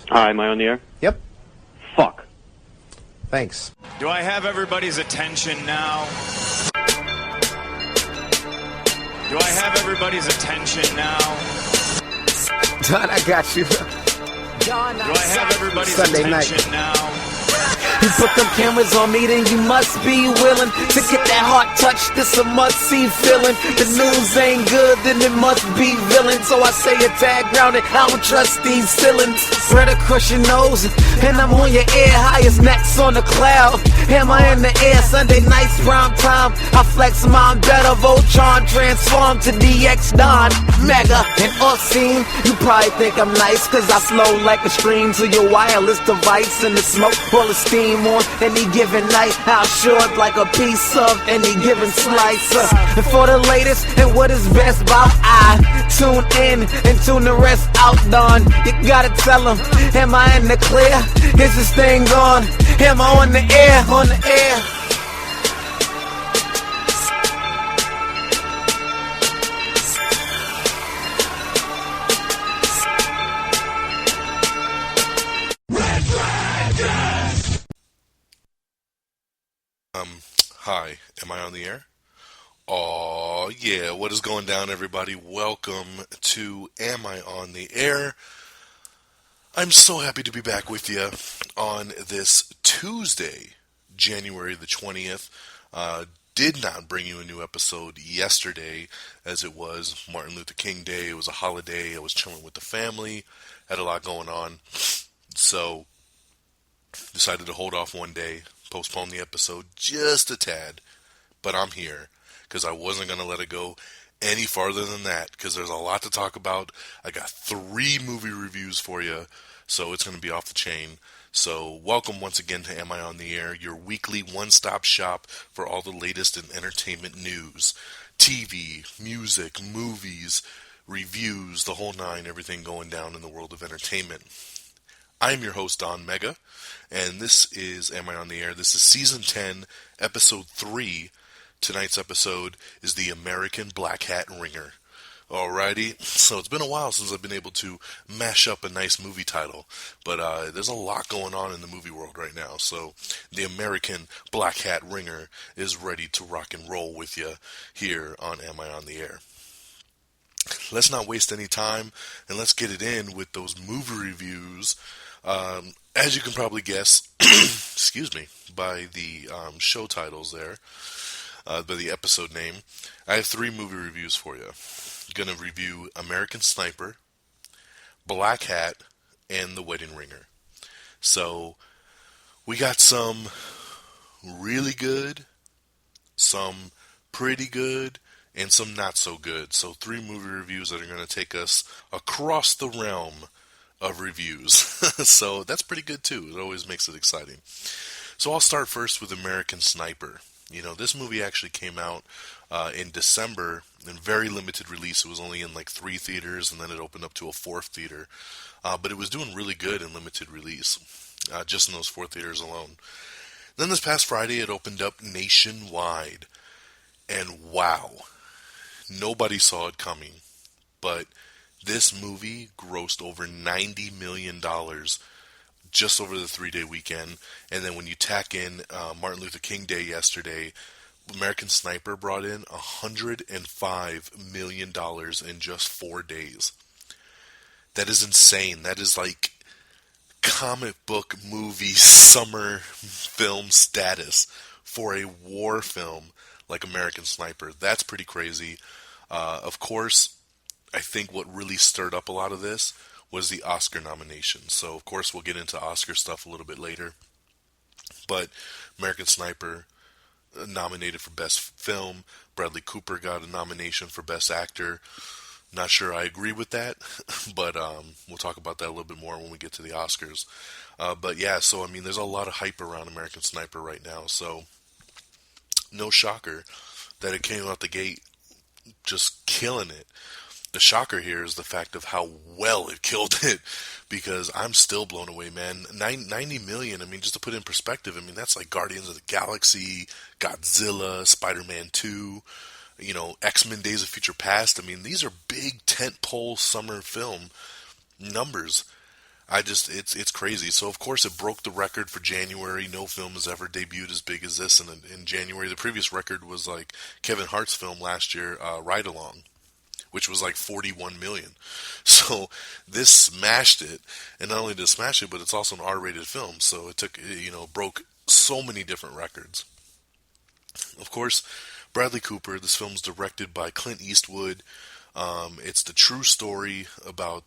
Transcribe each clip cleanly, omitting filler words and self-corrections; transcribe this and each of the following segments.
Hi, am I on the air? Yep. Fuck. Thanks. Do I have everybody's attention now? Do I have everybody's attention now? Don, I got you. Do I have everybody's Sunday attention night. now? You put them cameras on me, then you must be willing to get that heart touch. This a must-see feeling. The news ain't good, then it must be villain. So I say a tag grounded, I don't trust these ceilings. Spread across your nose, and I'm on your ear. Highest necks on the cloud. Hammer in the air, Sunday nights, prime time. I flex mine better, Voltron transform to DX Don. Mega and obscene. You probably think I'm nice, cause I slow like a stream to your wireless device. And the smoke full of steam on any given night. I'll short like a piece of any given slice. And for the latest and what is best about I tune in and tune the rest out, Don. You gotta tell them, am I in the clear? Is this thing on? Am I on the air? On the air. Hi, am I on the air? Aw, yeah, what is going down, everybody? Welcome to Am I on the Air? I'm so happy to be back with you on this Tuesday, January the 20th. Did not bring you a new episode yesterday, as it was Martin Luther King Day. It was a holiday. I was chilling with the family, had a lot going on, so decided to hold off one day, postpone the episode just a tad, but I'm here because I wasn't going to let it go any farther than that because there's a lot to talk about. I got 3 movie reviews for you, so it's going to be off the chain. So welcome once again to Am I on the Air, your weekly one-stop shop for all the latest in entertainment news, TV, music, movies, reviews, the whole nine, everything going down in the world of entertainment. I'm your host, Don Mega, and this is Am I on the Air? This is Season 10, Episode 3. Tonight's episode is the American Blackhat Ringer. Alrighty, so it's been a while since I've been able to mash up a nice movie title, but there's a lot going on in the movie world right now, so the American Blackhat Ringer is ready to rock and roll with you here on Am I on the Air? Let's not waste any time, and let's get it in with those movie reviews. As you can probably guess, excuse me, by the show titles there, by the episode name, I have 3 movie reviews for you. I'm going to review American Sniper, Black Hat, and The Wedding Ringer. So, we got some really good, some pretty good, and some not so good. So 3 movie reviews that are going to take us across the realm of reviews. So that's pretty good too. It always makes it exciting. So I'll start first with American Sniper. You know, this movie actually came out in December in very limited release. It was only in like 3 theaters, and then it opened up to a 4th theater. But it was doing really good in limited release, just in those 4 theaters alone. Then this past Friday, it opened up nationwide. And wow, nobody saw it coming. But this movie grossed over $90 million just over the 3-day weekend. And then when you tack in Martin Luther King Day yesterday, American Sniper brought in $105 million in just 4 days. That is insane. That is like comic book movie summer film status for a war film like American Sniper. That's pretty crazy. Of course, I think what really stirred up a lot of this was the Oscar nomination. So, of course, we'll get into Oscar stuff a little bit later. But American Sniper nominated for Best Film. Bradley Cooper got a nomination for Best Actor. Not sure I agree with that, but we'll talk about that a little bit more when we get to the Oscars. But yeah, so I mean, there's a lot of hype around American Sniper right now, so no shocker that it came out the gate just killing it. The shocker here is the fact of how well it killed it, because I'm still blown away, man. 90 million, I mean, just to put it in perspective, I mean, that's like Guardians of the Galaxy, Godzilla, Spider-Man 2, you know, X-Men Days of Future Past. I mean, these are big tentpole summer film numbers. It's crazy. So of course it broke the record for January. No film has ever debuted as big as this in January. The previous record was like Kevin Hart's film last year, Ride Along, which was like 41 million. So this smashed it, and not only did it smash it, but it's also an R-rated film. So it took, broke so many different records. Of course, Bradley Cooper. This film's directed by Clint Eastwood. It's the true story about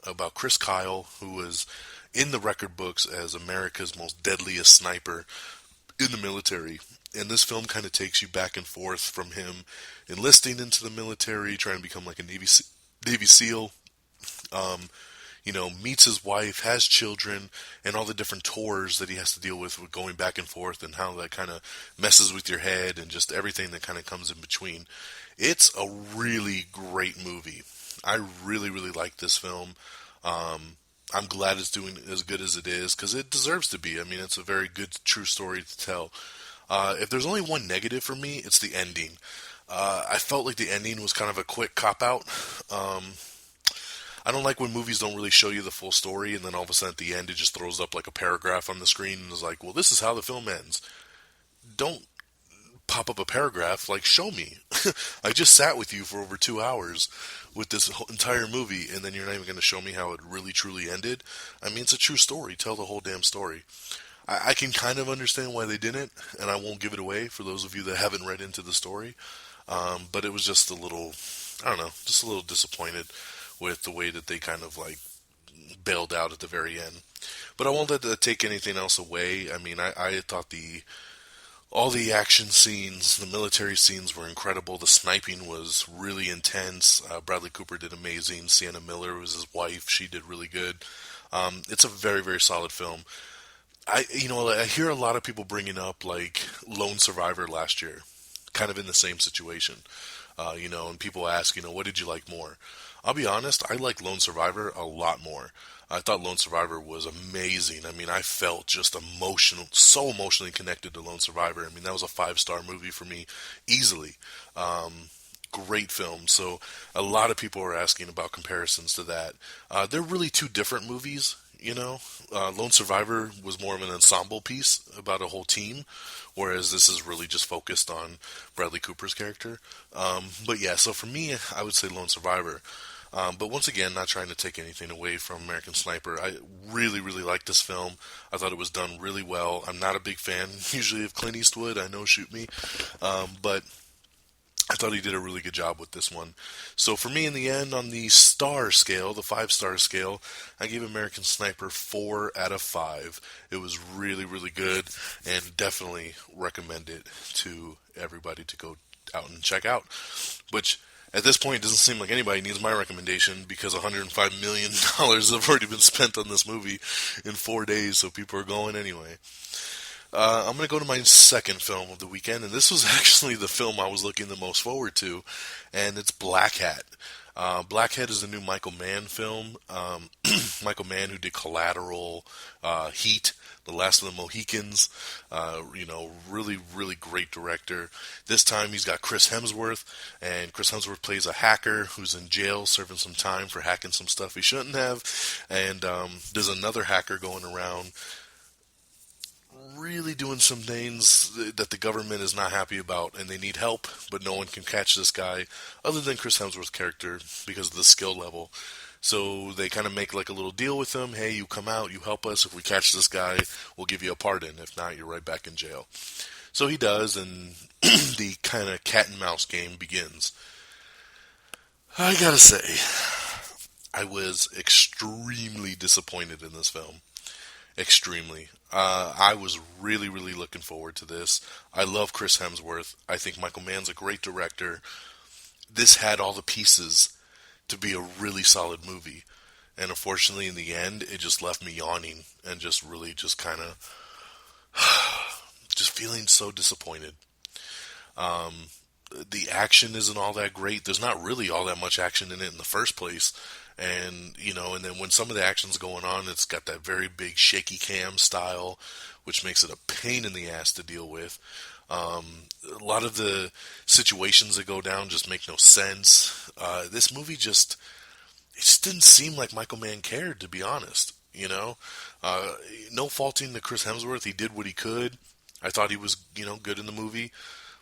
about Chris Kyle, who was in the record books as America's most deadliest sniper in the military. And this film kind of takes you back and forth from him enlisting into the military, trying to become like a Navy SEAL, meets his wife, has children, and all the different tours that he has to deal with going back and forth, and how that kind of messes with your head, and just everything that kind of comes in between. It's a really great movie. I really, really like this film. I'm glad it's doing as good as it is, because it deserves to be. I mean, it's a very good, true story to tell. If there's only one negative for me, it's the ending. I felt like the ending was kind of a quick cop-out. I don't like when movies don't really show you the full story, and then all of a sudden at the end it just throws up like a paragraph on the screen and is like, well, this is how the film ends. Don't pop up a paragraph, like, show me. I just sat with you for over 2 hours with this entire movie, and then you're not even going to show me how it really truly ended. I mean, it's a true story. Tell the whole damn story. I can kind of understand why they didn't, and I won't give it away for those of you that haven't read into the story. But it was just a little, I don't know, just a little disappointed with the way that they kind of like bailed out at the very end. But I won't let that take anything else away. I mean, I thought all the action scenes, the military scenes were incredible. The sniping was really intense. Bradley Cooper did amazing. Sienna Miller was his wife. She did really good. It's a very, very solid film. I hear a lot of people bringing up like Lone Survivor last year, kind of in the same situation. And people ask, what did you like more? I'll be honest, I like Lone Survivor a lot more. I thought Lone Survivor was amazing. I mean, I felt just so emotionally connected to Lone Survivor. I mean, that was a 5-star movie for me, easily. Great film. So a lot of people are asking about comparisons to that. They're really two different movies. Lone Survivor was more of an ensemble piece about a whole team, whereas this is really just focused on Bradley Cooper's character. But yeah, so for me, I would say Lone Survivor. But once again, not trying to take anything away from American Sniper. I really, really liked this film. I thought it was done really well. I'm not a big fan usually of Clint Eastwood. I know, shoot me. But I thought he did a really good job with this one. So for me, in the end, on the star scale, the 5-star scale, I gave American Sniper 4 out of 5. It was really, really good, and definitely recommend it to everybody to go out and check out. Which, at this point, it doesn't seem like anybody needs my recommendation, because $105 million have already been spent on this movie in 4 days, so people are going anyway. I'm going to go to my second film of the weekend, and this was actually the film I was looking the most forward to, and it's Blackhat. Blackhat is the new Michael Mann film. Michael Mann, who did Collateral, Heat, The Last of the Mohicans. Really, really great director. This time he's got Chris Hemsworth, and Chris Hemsworth plays a hacker who's in jail serving some time for hacking some stuff he shouldn't have, and there's another hacker going around really doing some things that the government is not happy about, and they need help, but no one can catch this guy other than Chris Hemsworth's character because of the skill level. So they kind of make like a little deal with him. Hey, you come out, you help us. If we catch this guy, we'll give you a pardon. If not, you're right back in jail. So he does, and the kind of cat and mouse game begins. I gotta say, I was extremely disappointed in this film. Extremely. I was really, really looking forward to this. I love Chris Hemsworth. I think Michael Mann's a great director. This had all the pieces to be a really solid movie. And unfortunately, in the end, it just left me yawning and just really just kind of just feeling so disappointed. The action isn't all that great. There's not really all that much action in it in the first place. And then when some of the action's going on, it's got that very big shaky cam style, which makes it a pain in the ass to deal with. A lot of the situations that go down just make no sense. This movie it just didn't seem like Michael Mann cared, to be honest. you know? No faulting to Chris Hemsworth. He did what he could. I thought he was, good in the movie.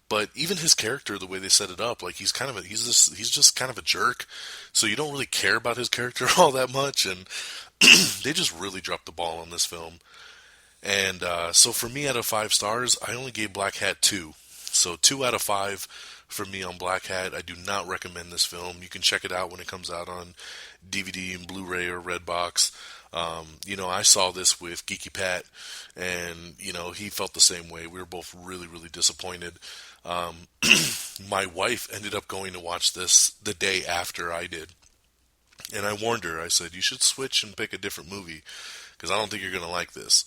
But even his character, the way they set it up, like he's just kind of a jerk. So you don't really care about his character all that much, and they just really dropped the ball on this film. And so for me, out of 5 stars, I only gave Black Hat 2. So 2 out of 5 for me on Black Hat. I do not recommend this film. You can check it out when it comes out on DVD and Blu-ray or Redbox. I saw this with Geeky Pat, and, he felt the same way. We were both really, really disappointed. My wife ended up going to watch this the day after I did. And I warned her, I said, you should switch and pick a different movie, because I don't think you're going to like this.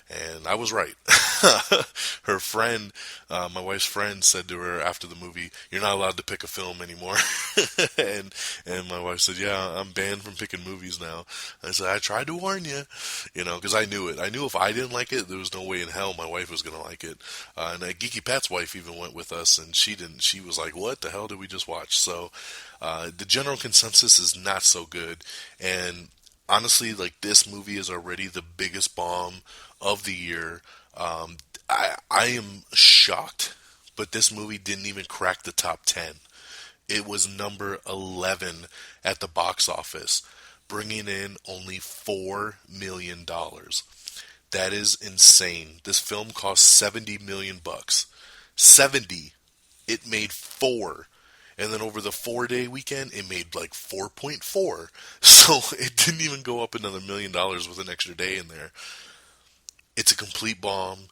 And I was right. Her friend, my wife's friend, said to her after the movie, "You're not allowed to pick a film anymore." and my wife said, "Yeah, I'm banned from picking movies now." I said, "I tried to warn you," because I knew it. I knew if I didn't like it, there was no way in hell my wife was going to like it. And Geeky Pat's wife even went with us, and she didn't. She was like, "What the hell did we just watch?" So the general consensus is not so good, and honestly, like, this movie is already the biggest bomb of the year. I am shocked, but this movie didn't even crack the top 10. It was number 11 at the box office, bringing in only $4 million. That is insane. This film cost $70 million. 70. It made 4. And then over the 4-day weekend, it made like 4.4. So it didn't even go up another $1 million with an extra day in there. It's a complete bomb.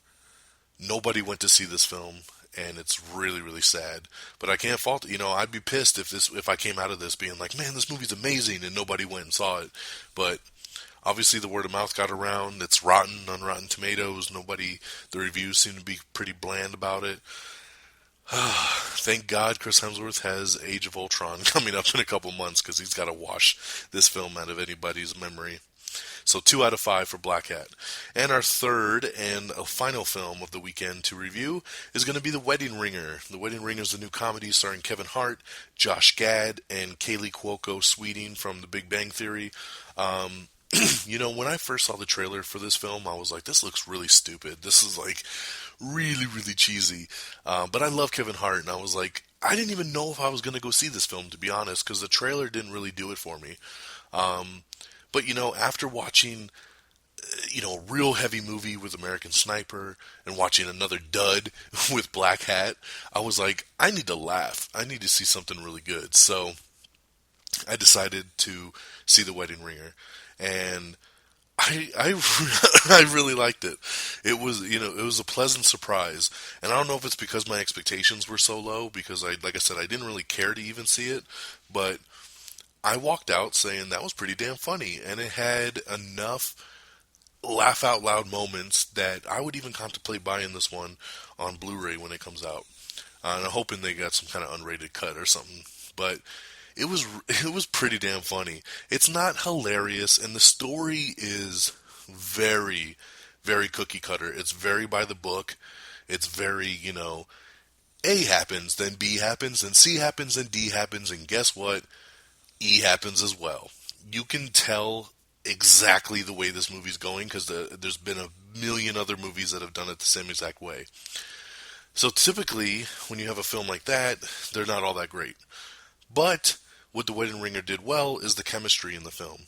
Nobody went to see this film, and it's really, really sad. But I can't fault it. I'd be pissed if I came out of this being like, man, this movie's amazing, and nobody went and saw it. But obviously the word of mouth got around. It's rotten on Rotten Tomatoes. The reviews seem to be pretty bland about it. Thank God Chris Hemsworth has Age of Ultron coming up in a couple months, because he's got to wash this film out of anybody's memory. So 2 out of 5 for Black Hat. And our third and a final film of the weekend to review is going to be The Wedding Ringer. The Wedding Ringer is a new comedy starring Kevin Hart, Josh Gad, and Kaylee Cuoco Sweeting from The Big Bang Theory. When I first saw the trailer for this film, I was like, this looks really stupid. This is like really, really cheesy. But I love Kevin Hart, and I was like, I didn't even know if I was going to go see this film, to be honest, because the trailer didn't really do it for me. But, after watching, a real heavy movie with American Sniper and watching another dud with Black Hat, I was like, I need to laugh. I need to see something really good. So I decided to see The Wedding Ringer. And I really liked it. It was a pleasant surprise. And I don't know if it's because my expectations were so low, because like I said, I didn't really care to even see it, but I walked out saying that was pretty damn funny, and it had enough laugh out loud moments that I would even contemplate buying this one on Blu-ray when it comes out. And I'm hoping they got some kind of unrated cut or something. But it was pretty damn funny. It's not hilarious, and the story is very, very cookie cutter. It's very by the book. It's very, A happens, then B happens, then C happens, then D happens, and guess what? E happens as well. You can tell exactly the way this movie's going, because there's been a million other movies that have done it the same exact way. So typically, when you have a film like that, they're not all that great. But what The Wedding Ringer did well is the chemistry in the film.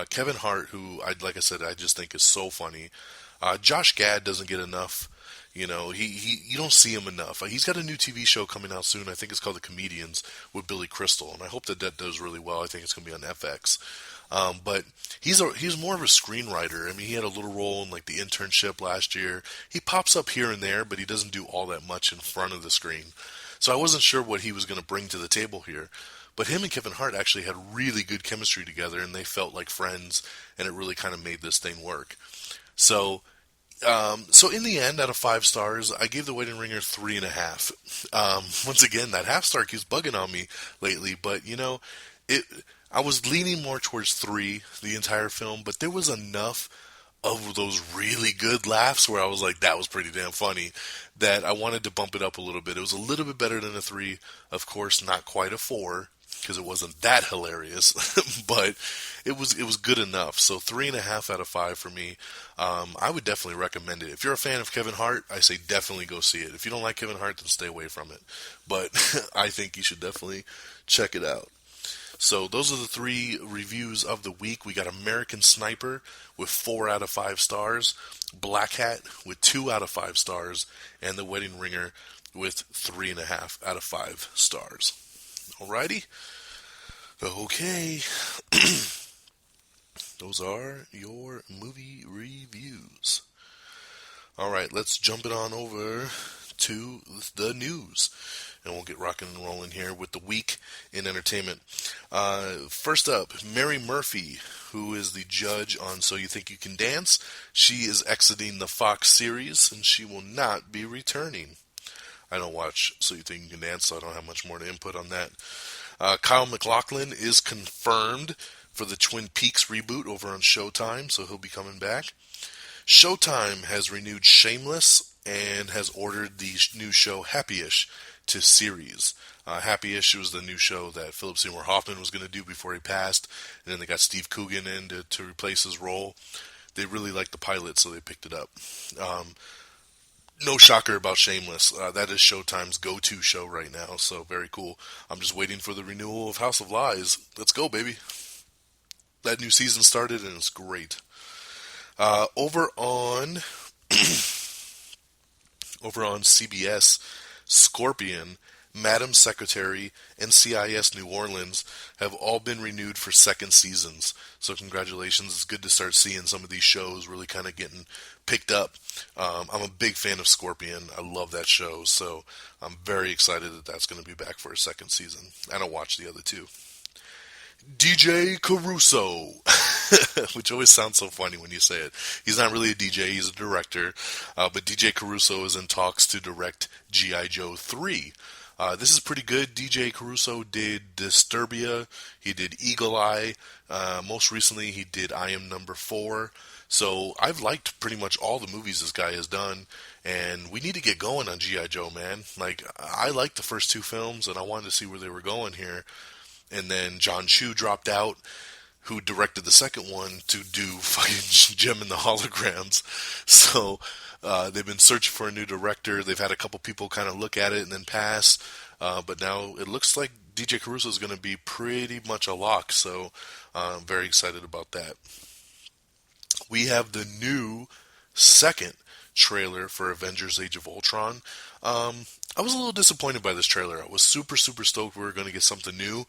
Kevin Hart, who, like I said, I just think is so funny. Josh Gad doesn't get enough. You don't see him enough. He's got a new TV show coming out soon. I think it's called The Comedians with Billy Crystal, and I hope that does really well. I think it's going to be on FX. But he's more of a screenwriter. I mean, he had a little role in like The Internship last year. He pops up here and there, but he doesn't do all that much in front of the screen. So I wasn't sure what he was going to bring to the table here. But him and Kevin Hart actually had really good chemistry together, and they felt like friends, and it really kind of made this thing work. So in the end, out of 5 stars, I gave The Wedding Ringer 3.5. Once again, that half star keeps bugging on me lately, but I was leaning more towards 3 the entire film, but there was enough of those really good laughs where I was like, that was pretty damn funny, that I wanted to bump it up a little bit. It was a little bit better than a 3, of course, not quite a 4, because it wasn't that hilarious, but it was good enough. So 3.5 out of 5 for me. I would definitely recommend it. If you're a fan of Kevin Hart, I say definitely go see it. If you don't like Kevin Hart, then stay away from it. But I think you should definitely check it out. So those are the 3 reviews of the week. We got American Sniper with 4 out of 5 stars, Blackhat with 2 out of 5 stars, and The Wedding Ringer with 3.5 out of 5 stars. Alrighty? Okay. Those are your movie reviews. Alright, let's jump it on over to the news. And we'll get rocking and rolling here with the week in entertainment. First up, Mary Murphy, who is the judge on So You Think You Can Dance. She is exiting the Fox series, and she will not be returning. I don't watch So You Think You Can Dance, so I don't have much more to input on that. Kyle MacLachlan is confirmed for the Twin Peaks reboot over on Showtime, so he'll be coming back. Showtime has renewed Shameless and has ordered the new show Happy-ish to series. Happy-ish was the new show that Philip Seymour Hoffman was going to do before he passed, and then they got Steve Coogan in to replace his role. They really liked the pilot, so they picked it up. No shocker about Shameless. That is Showtime's go-to show right now, so very cool. I'm just waiting for the renewal of House of Lies. Let's go, baby. That new season started, and it's great. Over on CBS, Scorpion, Madam Secretary, and NCIS New Orleans have all been renewed for second seasons. So congratulations. It's good to start seeing some of these shows really kind of getting picked up. I'm a big fan of Scorpion. I love that show. So I'm very excited that that's going to be back for a second season. And I'll watch the other two. DJ Caruso, which always sounds so funny when you say it. He's not really a DJ, he's a director. But DJ Caruso is in talks to direct G.I. Joe 3. This is pretty good. DJ Caruso did Disturbia, he did Eagle Eye, most recently he did I Am Number 4. So I've liked pretty much all the movies this guy has done, and we need to get going on G.I. Joe, man. Like, I liked the first 2 films, and I wanted to see where they were going here. And then John Chu dropped out, who directed the second one, to do fucking Gem and the Holograms. So they've been searching for a new director. They've had a couple people kind of look at it and then pass. But now it looks like DJ Caruso is going to be pretty much a lock. So I'm very excited about that. We have the new second trailer for Avengers Age of Ultron. I was a little disappointed by this trailer. I was super stoked we were going to get something new.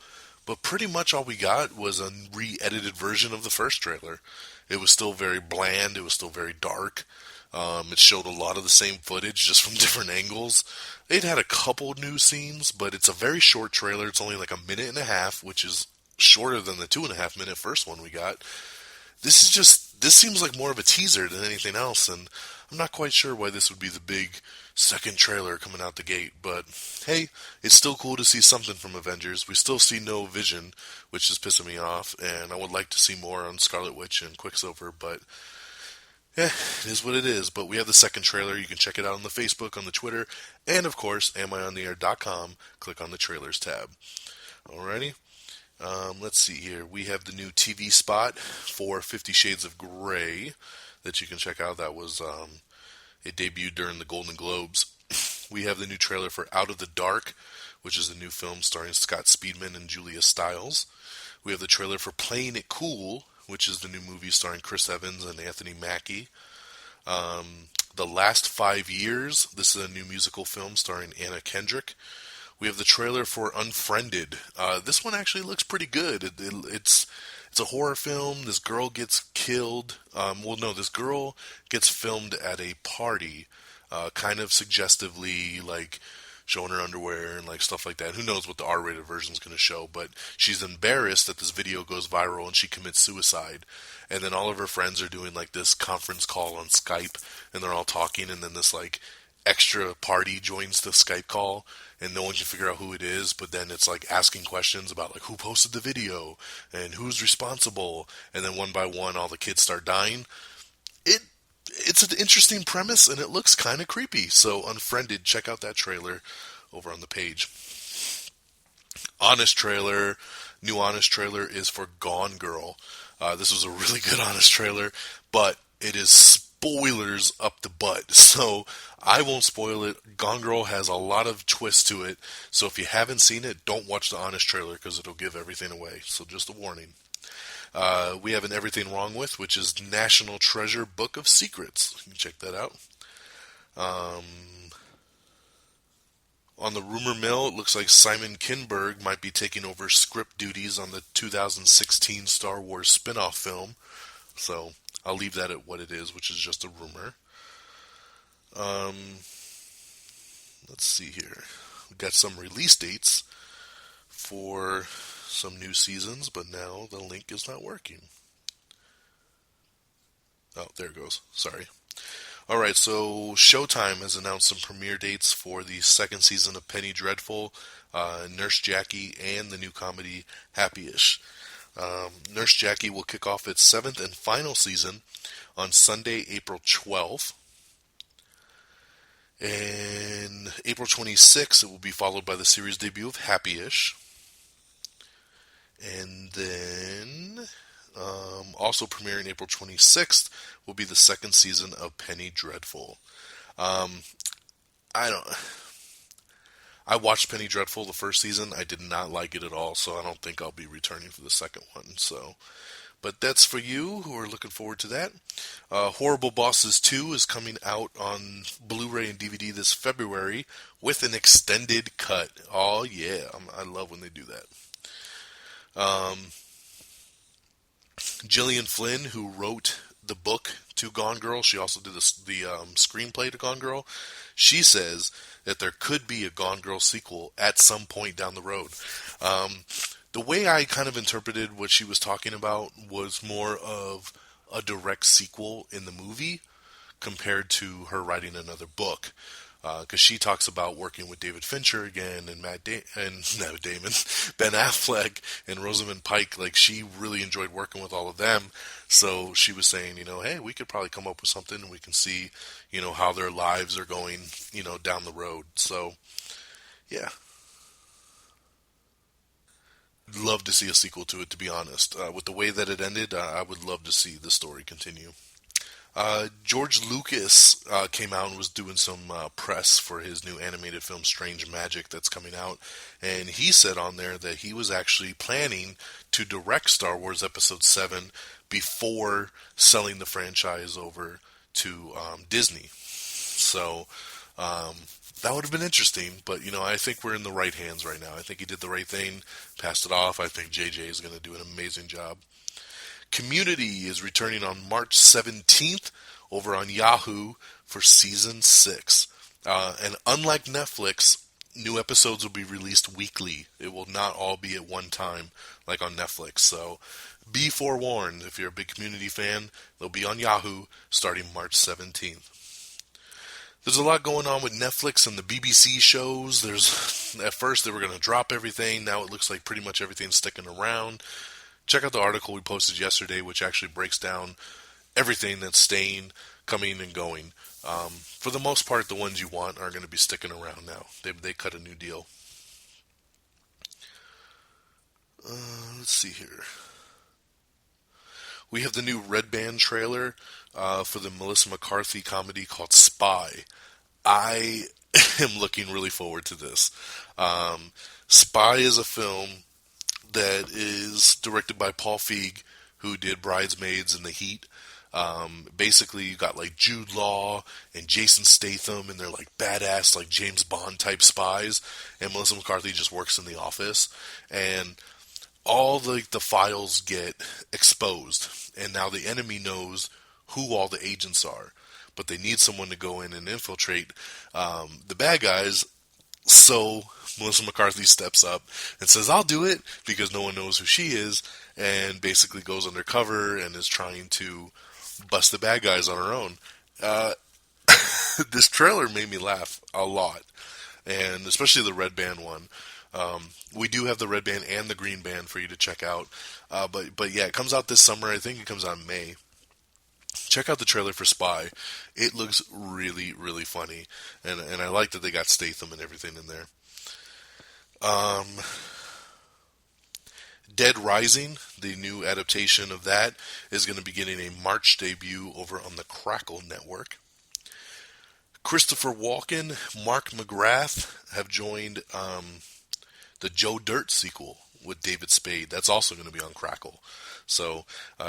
But pretty much all we got was a re-edited version of the first trailer. It was still very bland. It was still very dark. It showed a lot of the same footage, just from different angles. It had a couple new scenes, but it's a very short trailer. It's only like 1.5 minutes, which is shorter than the 2.5 minute first one we got. This seems like more of a teaser than anything else, and I'm not quite sure why this would be the big second trailer coming out the gate, but hey, it's still cool to see something from Avengers. We still see no Vision, which is pissing me off, and I would like to see more on Scarlet Witch and Quicksilver, but it is what it is. But we have the second trailer. You can check it out on the Facebook, on the Twitter, and of course, amiontheair.com. Click on the trailers tab. Alrighty. Let's see here. We have the new TV spot for 50 Shades of Grey that you can check out. That was, it debuted during the Golden Globes. We have the new trailer for Out of the Dark, which is a new film starring Scott Speedman and Julia Stiles. We have the trailer for Playing It Cool, which is the new movie starring Chris Evans and Anthony Mackie. The Last 5 Years, this is a new musical film starring Anna Kendrick. We have the trailer for Unfriended. This one actually looks pretty good. It's a horror film. This girl gets killed. This girl gets filmed at a party, kind of suggestively, like showing her underwear and like stuff like that. Who knows what the R-rated version is going to show, but she's embarrassed that this video goes viral and she commits suicide. And then all of her friends are doing like this conference call on Skype, and they're all talking, and then this like extra party joins the Skype call, and no one can figure out who it is, but then it's like asking questions about like who posted the video and who's responsible, and then one by one all the kids start dying. It's an interesting premise, and it looks kind of creepy. So Unfriended, check out that trailer over on the page. Honest trailer. New Honest trailer is for Gone Girl. This was a really good Honest trailer, but it is spoilers up the butt, so I won't spoil it. Gone Girl has a lot of twists to it, so if you haven't seen it, don't watch the Honest trailer because it'll give everything away. So just a warning. We have an Everything Wrong With, which is National Treasure Book of Secrets. You can check that out. On the rumor mill, it looks like Simon Kinberg might be taking over script duties on the 2016 Star Wars spin-off film. So I'll leave that at what it is, which is just a rumor. Let's see here. We've got some release dates for some new seasons, but now the link is not working. Oh, there it goes. Sorry. Alright, so Showtime has announced some premiere dates for the second season of Penny Dreadful, Nurse Jackie, and the new comedy Happy-ish. Nurse Jackie will kick off its seventh and final season on Sunday, April 12th. And April 26th, it will be followed by the series debut of Happy-ish. And then, also premiering April 26th, will be the second season of Penny Dreadful. I watched Penny Dreadful the first season. I did not like it at all, so I don't think I'll be returning for the second one. So, but that's for you who are looking forward to that. Horrible Bosses 2 is coming out on Blu-ray and DVD this February with an extended cut. Oh yeah, I love when they do that. Gillian Flynn, who wrote the book to Gone Girl, she also did the screenplay to Gone Girl. She says that there could be a Gone Girl sequel at some point down the road. The way I kind of interpreted what she was talking about was more of a direct sequel in the movie compared to her writing another book. Because she talks about working with David Fincher again and Matt Damon, Ben Affleck, and Rosamund Pike. Like, she really enjoyed working with all of them. So she was saying, hey, we could probably come up with something and we can see, how their lives are going, down the road. So, yeah. Love to see a sequel to it, to be honest. With the way that it ended, I would love to see the story continue. George Lucas came out and was doing some press for his new animated film Strange Magic that's coming out, and he said on there that he was actually planning to direct Star Wars Episode 7 before selling the franchise over to Disney. So that would have been interesting, but I think we're in the right hands right now. I think he did the right thing, passed it off. I think JJ is going to do an amazing job. Community is returning on March 17th over on Yahoo for Season 6. And unlike Netflix, new episodes will be released weekly. It will not all be at one time like on Netflix. So be forewarned, if you're a big Community fan, they'll be on Yahoo starting March 17th. There's a lot going on with Netflix and the BBC shows. At first they were going to drop everything. Now it looks like pretty much everything's sticking around. Check out the article we posted yesterday, which actually breaks down everything that's staying, coming, and going. For the most part, the ones you want are going to be sticking around now. They cut a new deal. Let's see here. We have the new Red Band trailer for the Melissa McCarthy comedy called Spy. I am looking really forward to this. Spy is a film that is directed by Paul Feig, who did Bridesmaids and The Heat. Basically, you got like Jude Law and Jason Statham, and they're like badass, like James Bond type spies. And Melissa McCarthy just works in the office, and all the files get exposed, and now the enemy knows who all the agents are, but they need someone to go in and infiltrate the bad guys. So Melissa McCarthy steps up and says, I'll do it, because no one knows who she is, and basically goes undercover and is trying to bust the bad guys on her own. This trailer made me laugh a lot, and especially the Red Band one. We do have the Red Band and the Green Band for you to check out. But yeah, it comes out this summer. I think it comes out in May. Check out the trailer for Spy. It looks really, really funny. And I like that they got Statham and everything in there. Dead Rising, the new adaptation of that, is going to be getting a March debut over on the Crackle Network. Christopher Walken, Mark McGrath have joined the Joe Dirt sequel with David Spade. That's also going to be on Crackle. So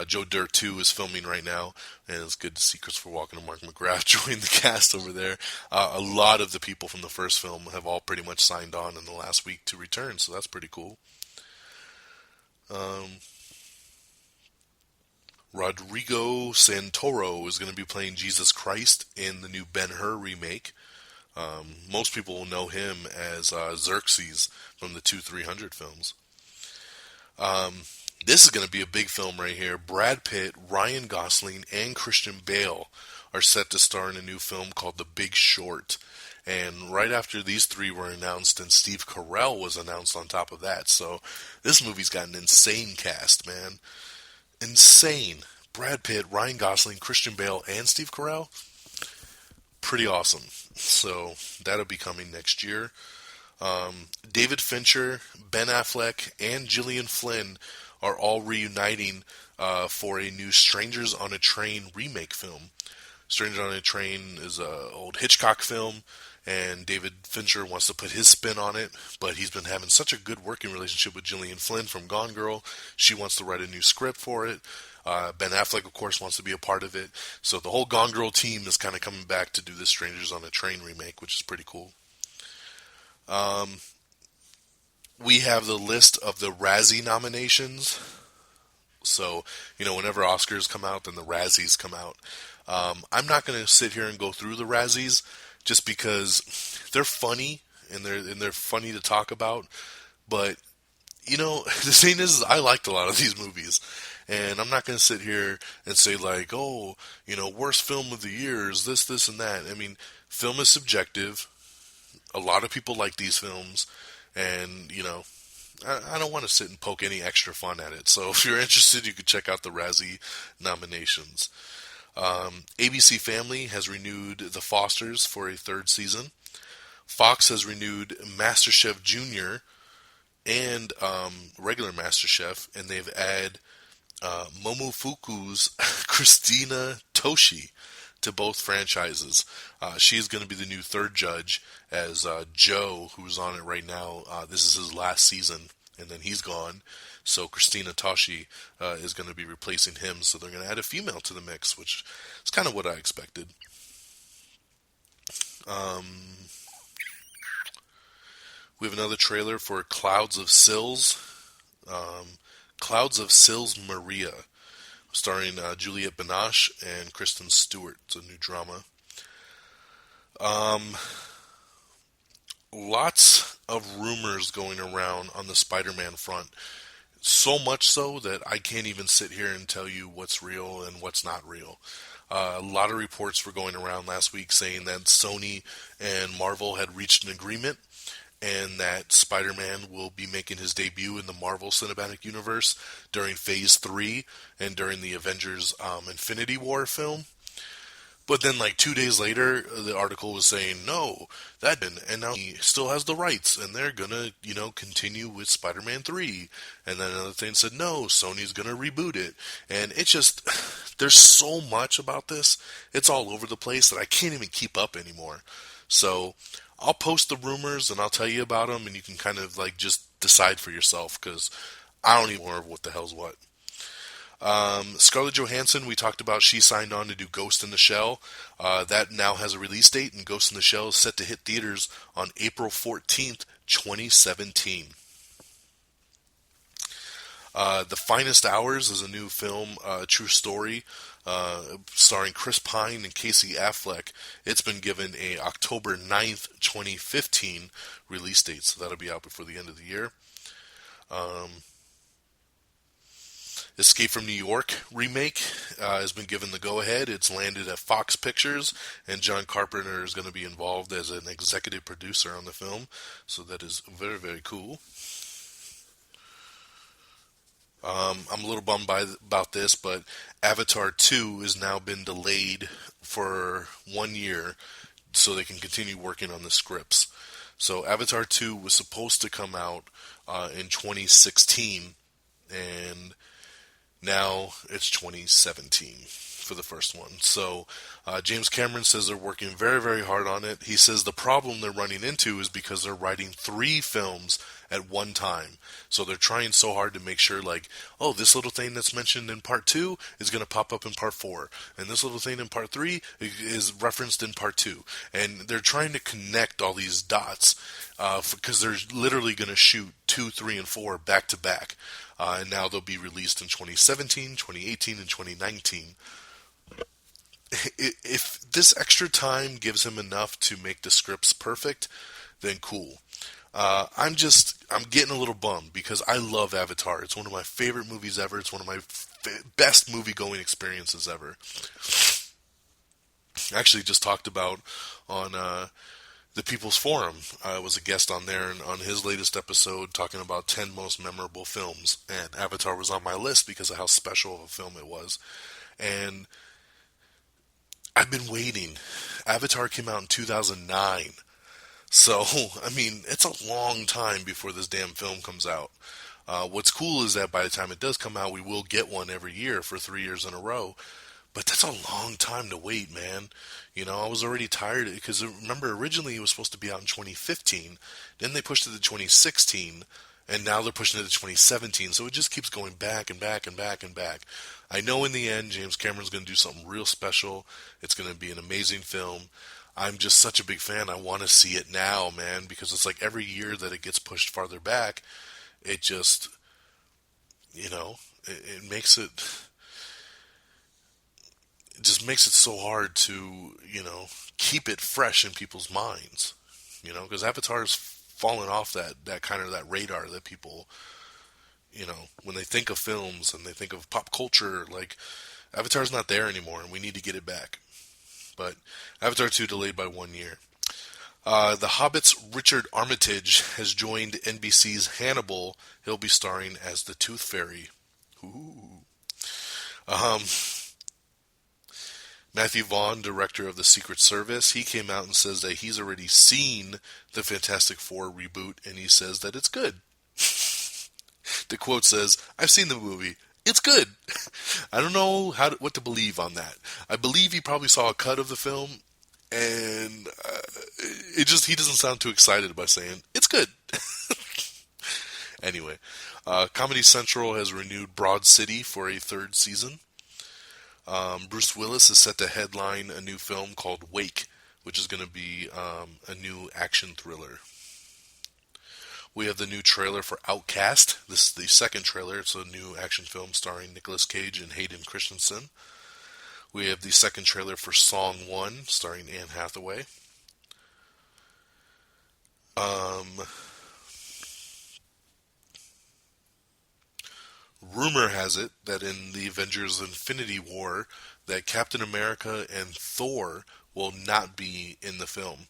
Joe Dirt 2 is filming right now, and it's good to see Christopher Walken and Mark McGrath join the cast over there. A lot of the people from the first film have all pretty much signed on in the last week to return, so that's pretty cool. Rodrigo Santoro is going to be playing Jesus Christ in the new Ben-Hur remake. Most people will know him as Xerxes from the 2-300 films. This is going to be a big film right here. Brad Pitt, Ryan Gosling, and Christian Bale are set to star in a new film called The Big Short. And right after these three were announced, and Steve Carell was announced on top of that. So this movie's got an insane cast, man. Insane. Brad Pitt, Ryan Gosling, Christian Bale, and Steve Carell. Pretty awesome. So that'll be coming next year. David Fincher, Ben Affleck, and Gillian Flynn are all reuniting for a new Strangers on a Train remake film. Strangers on a Train is an old Hitchcock film, and David Fincher wants to put his spin on it, but he's been having such a good working relationship with Gillian Flynn from Gone Girl. She wants to write a new script for it. Ben Affleck, of course, wants to be a part of it. So the whole Gone Girl team is kind of coming back to do this Strangers on a Train remake, which is pretty cool. We have the list of the Razzie nominations. So, whenever Oscars come out, then the Razzies come out. I'm not going to sit here and go through the Razzies just because they're funny and they're funny to talk about. But, the thing is I liked a lot of these movies. And I'm not going to sit here and say like, worst film of the year is this, and that. I mean, film is subjective. A lot of people like these films. And, I don't want to sit and poke any extra fun at it. So if you're interested, you could check out the Razzie nominations. ABC Family has renewed The Fosters for a third season. Fox has renewed MasterChef Junior and regular MasterChef, and they've added Momofuku's Christina Toshi to both franchises. She is going to be the new third judge, as Joe, who's on it right now, this is his last season, and then he's gone. So Christina Toshi is going to be replacing him, so they're going to add a female to the mix, which is kind of what I expected. We have another trailer for Clouds of Sils. Clouds of Sils Maria, starring Juliette Binoche and Kristen Stewart. It's a new drama. Lots of rumors going around on the Spider-Man front. So much so that I can't even sit here and tell you what's real and what's not real. A lot of reports were going around last week saying that Sony and Marvel had reached an agreement and that Spider-Man will be making his debut in the Marvel Cinematic Universe during Phase 3 and during the Avengers Infinity War film. But then, 2 days later, the article was saying, no, that didn't, and now he still has the rights, and they're gonna, continue with Spider-Man 3. And then another thing said, no, Sony's gonna reboot it. And it's just, there's so much about this, it's all over the place that I can't even keep up anymore. So, I'll post the rumors, and I'll tell you about them, and you can kind of, just decide for yourself, because I don't even know what the hell's what. Scarlett Johansson, we talked about, she signed on to do Ghost in the Shell. That now has a release date, and Ghost in the Shell is set to hit theaters on April 14th, 2017. The Finest Hours is a new film, true story, starring Chris Pine and Casey Affleck. It's been given a October 9th, 2015 release date, so that'll be out before the end of the year. Escape from New York remake has been given the go-ahead. It's landed at Fox Pictures, and John Carpenter is going to be involved as an executive producer on the film. So that is very, very cool. I'm a little bummed about this, but Avatar 2 has now been delayed for 1 year so they can continue working on the scripts. So Avatar 2 was supposed to come out in 2016. And now it's 2017 for the first one. So James Cameron says they're working very, very hard on it. He says the problem they're running into is because they're writing 3 films at one time. So they're trying so hard to make sure, like, oh, this little thing that's mentioned in part 2 is going to pop up in part 4. And this little thing in part 3 is referenced in part 2. And they're trying to connect all these dots because they're literally going to shoot 2, 3, and 4 back to back. And now they'll be released in 2017, 2018, and 2019. If this extra time gives him enough to make the scripts perfect, then cool. I'm getting a little bummed because I love Avatar. It's one of my favorite movies ever. It's one of my best movie-going experiences ever. I actually just talked about on the People's Forum. I was a guest on there, and on his latest episode, talking about 10 most memorable films, and Avatar was on my list because of how special of a film it was. And I've been waiting. Avatar came out in 2009. So, I mean, it's a long time before this damn film comes out. What's cool is that by the time it does come out, we will get one every year for 3 years in a row. But that's a long time to wait, man. You know, I was already tired because remember, originally it was supposed to be out in 2015. Then they pushed it to 2016. And now they're pushing it to 2017. So it just keeps going back and back and back and back. I know in the end, James Cameron's going to do something real special. It's going to be an amazing film. I'm just such a big fan. I want to see it now, man, because it's like every year that it gets pushed farther back, it just, you know, it makes it just makes it so hard to, you know, keep it fresh in people's minds, you know, because Avatar's fallen off that kind of that radar that people, you know, when they think of films and they think of pop culture, like Avatar's not there anymore, and we need to get it back. But Avatar 2 delayed by 1 year. The Hobbit's Richard Armitage has joined NBC's Hannibal. He'll be starring as the Tooth Fairy. Ooh. Matthew Vaughn, director of the Secret Service, he came out and says that he's already seen the Fantastic Four reboot, and he says that it's good. The quote says, "I've seen the movie. It's good." I don't know what to believe on that. I believe he probably saw a cut of the film, and he doesn't sound too excited about saying it's good. Anyway, Comedy Central has renewed Broad City for a 3rd season. Bruce Willis is set to headline a new film called Wake, which is going to be a new action thriller. We have the new trailer for Outcast. This is the 2nd trailer. It's a new action film starring Nicolas Cage and Hayden Christensen. We have the 2nd trailer for Song 1 starring Anne Hathaway. Rumor has it that in the Avengers Infinity War that Captain America and Thor will not be in the film.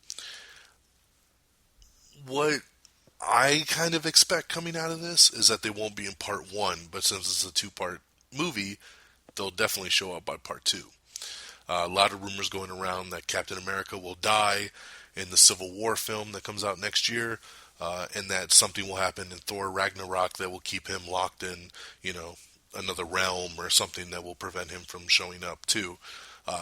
What I kind of expect coming out of this is that they won't be in part 1, but since it's a 2-part movie, they'll definitely show up by part 2. A lot of rumors going around that Captain America will die in the Civil War film that comes out next year, and that something will happen in Thor Ragnarok that will keep him locked in, you know, another realm or something that will prevent him from showing up too.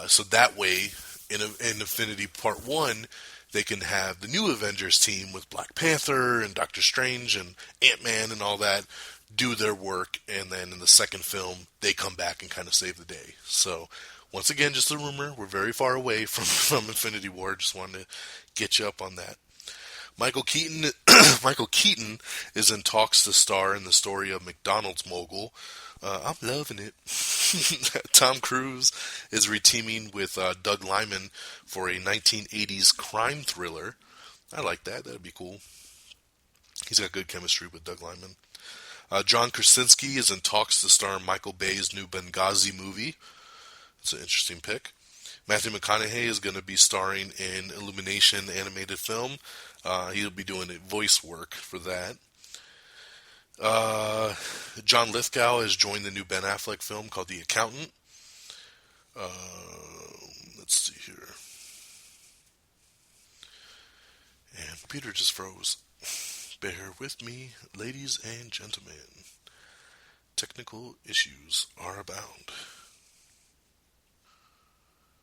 So that way, in Infinity Part 1, they can have the new Avengers team with Black Panther and Doctor Strange and Ant-Man and all that do their work, and then in the 2nd film, they come back and kind of save the day. So, once again, just a rumor. We're very far away from Infinity War. Just wanted to get you up on that. Michael Keaton is in talks to star in the story of McDonald's mogul. I'm loving it. Tom Cruise is reteaming with Doug Liman for a 1980s crime thriller. I like that. That'd be cool. He's got good chemistry with Doug Liman. John Krasinski is in talks to star in Michael Bay's new Benghazi movie. It's an interesting pick. Matthew McConaughey is going to be starring in Illumination animated film. He'll be doing voice work for that. John Lithgow has joined the new Ben Affleck film called The Accountant. Let's see here. And computer just froze. Bear with me, ladies and gentlemen. technical issues are abound.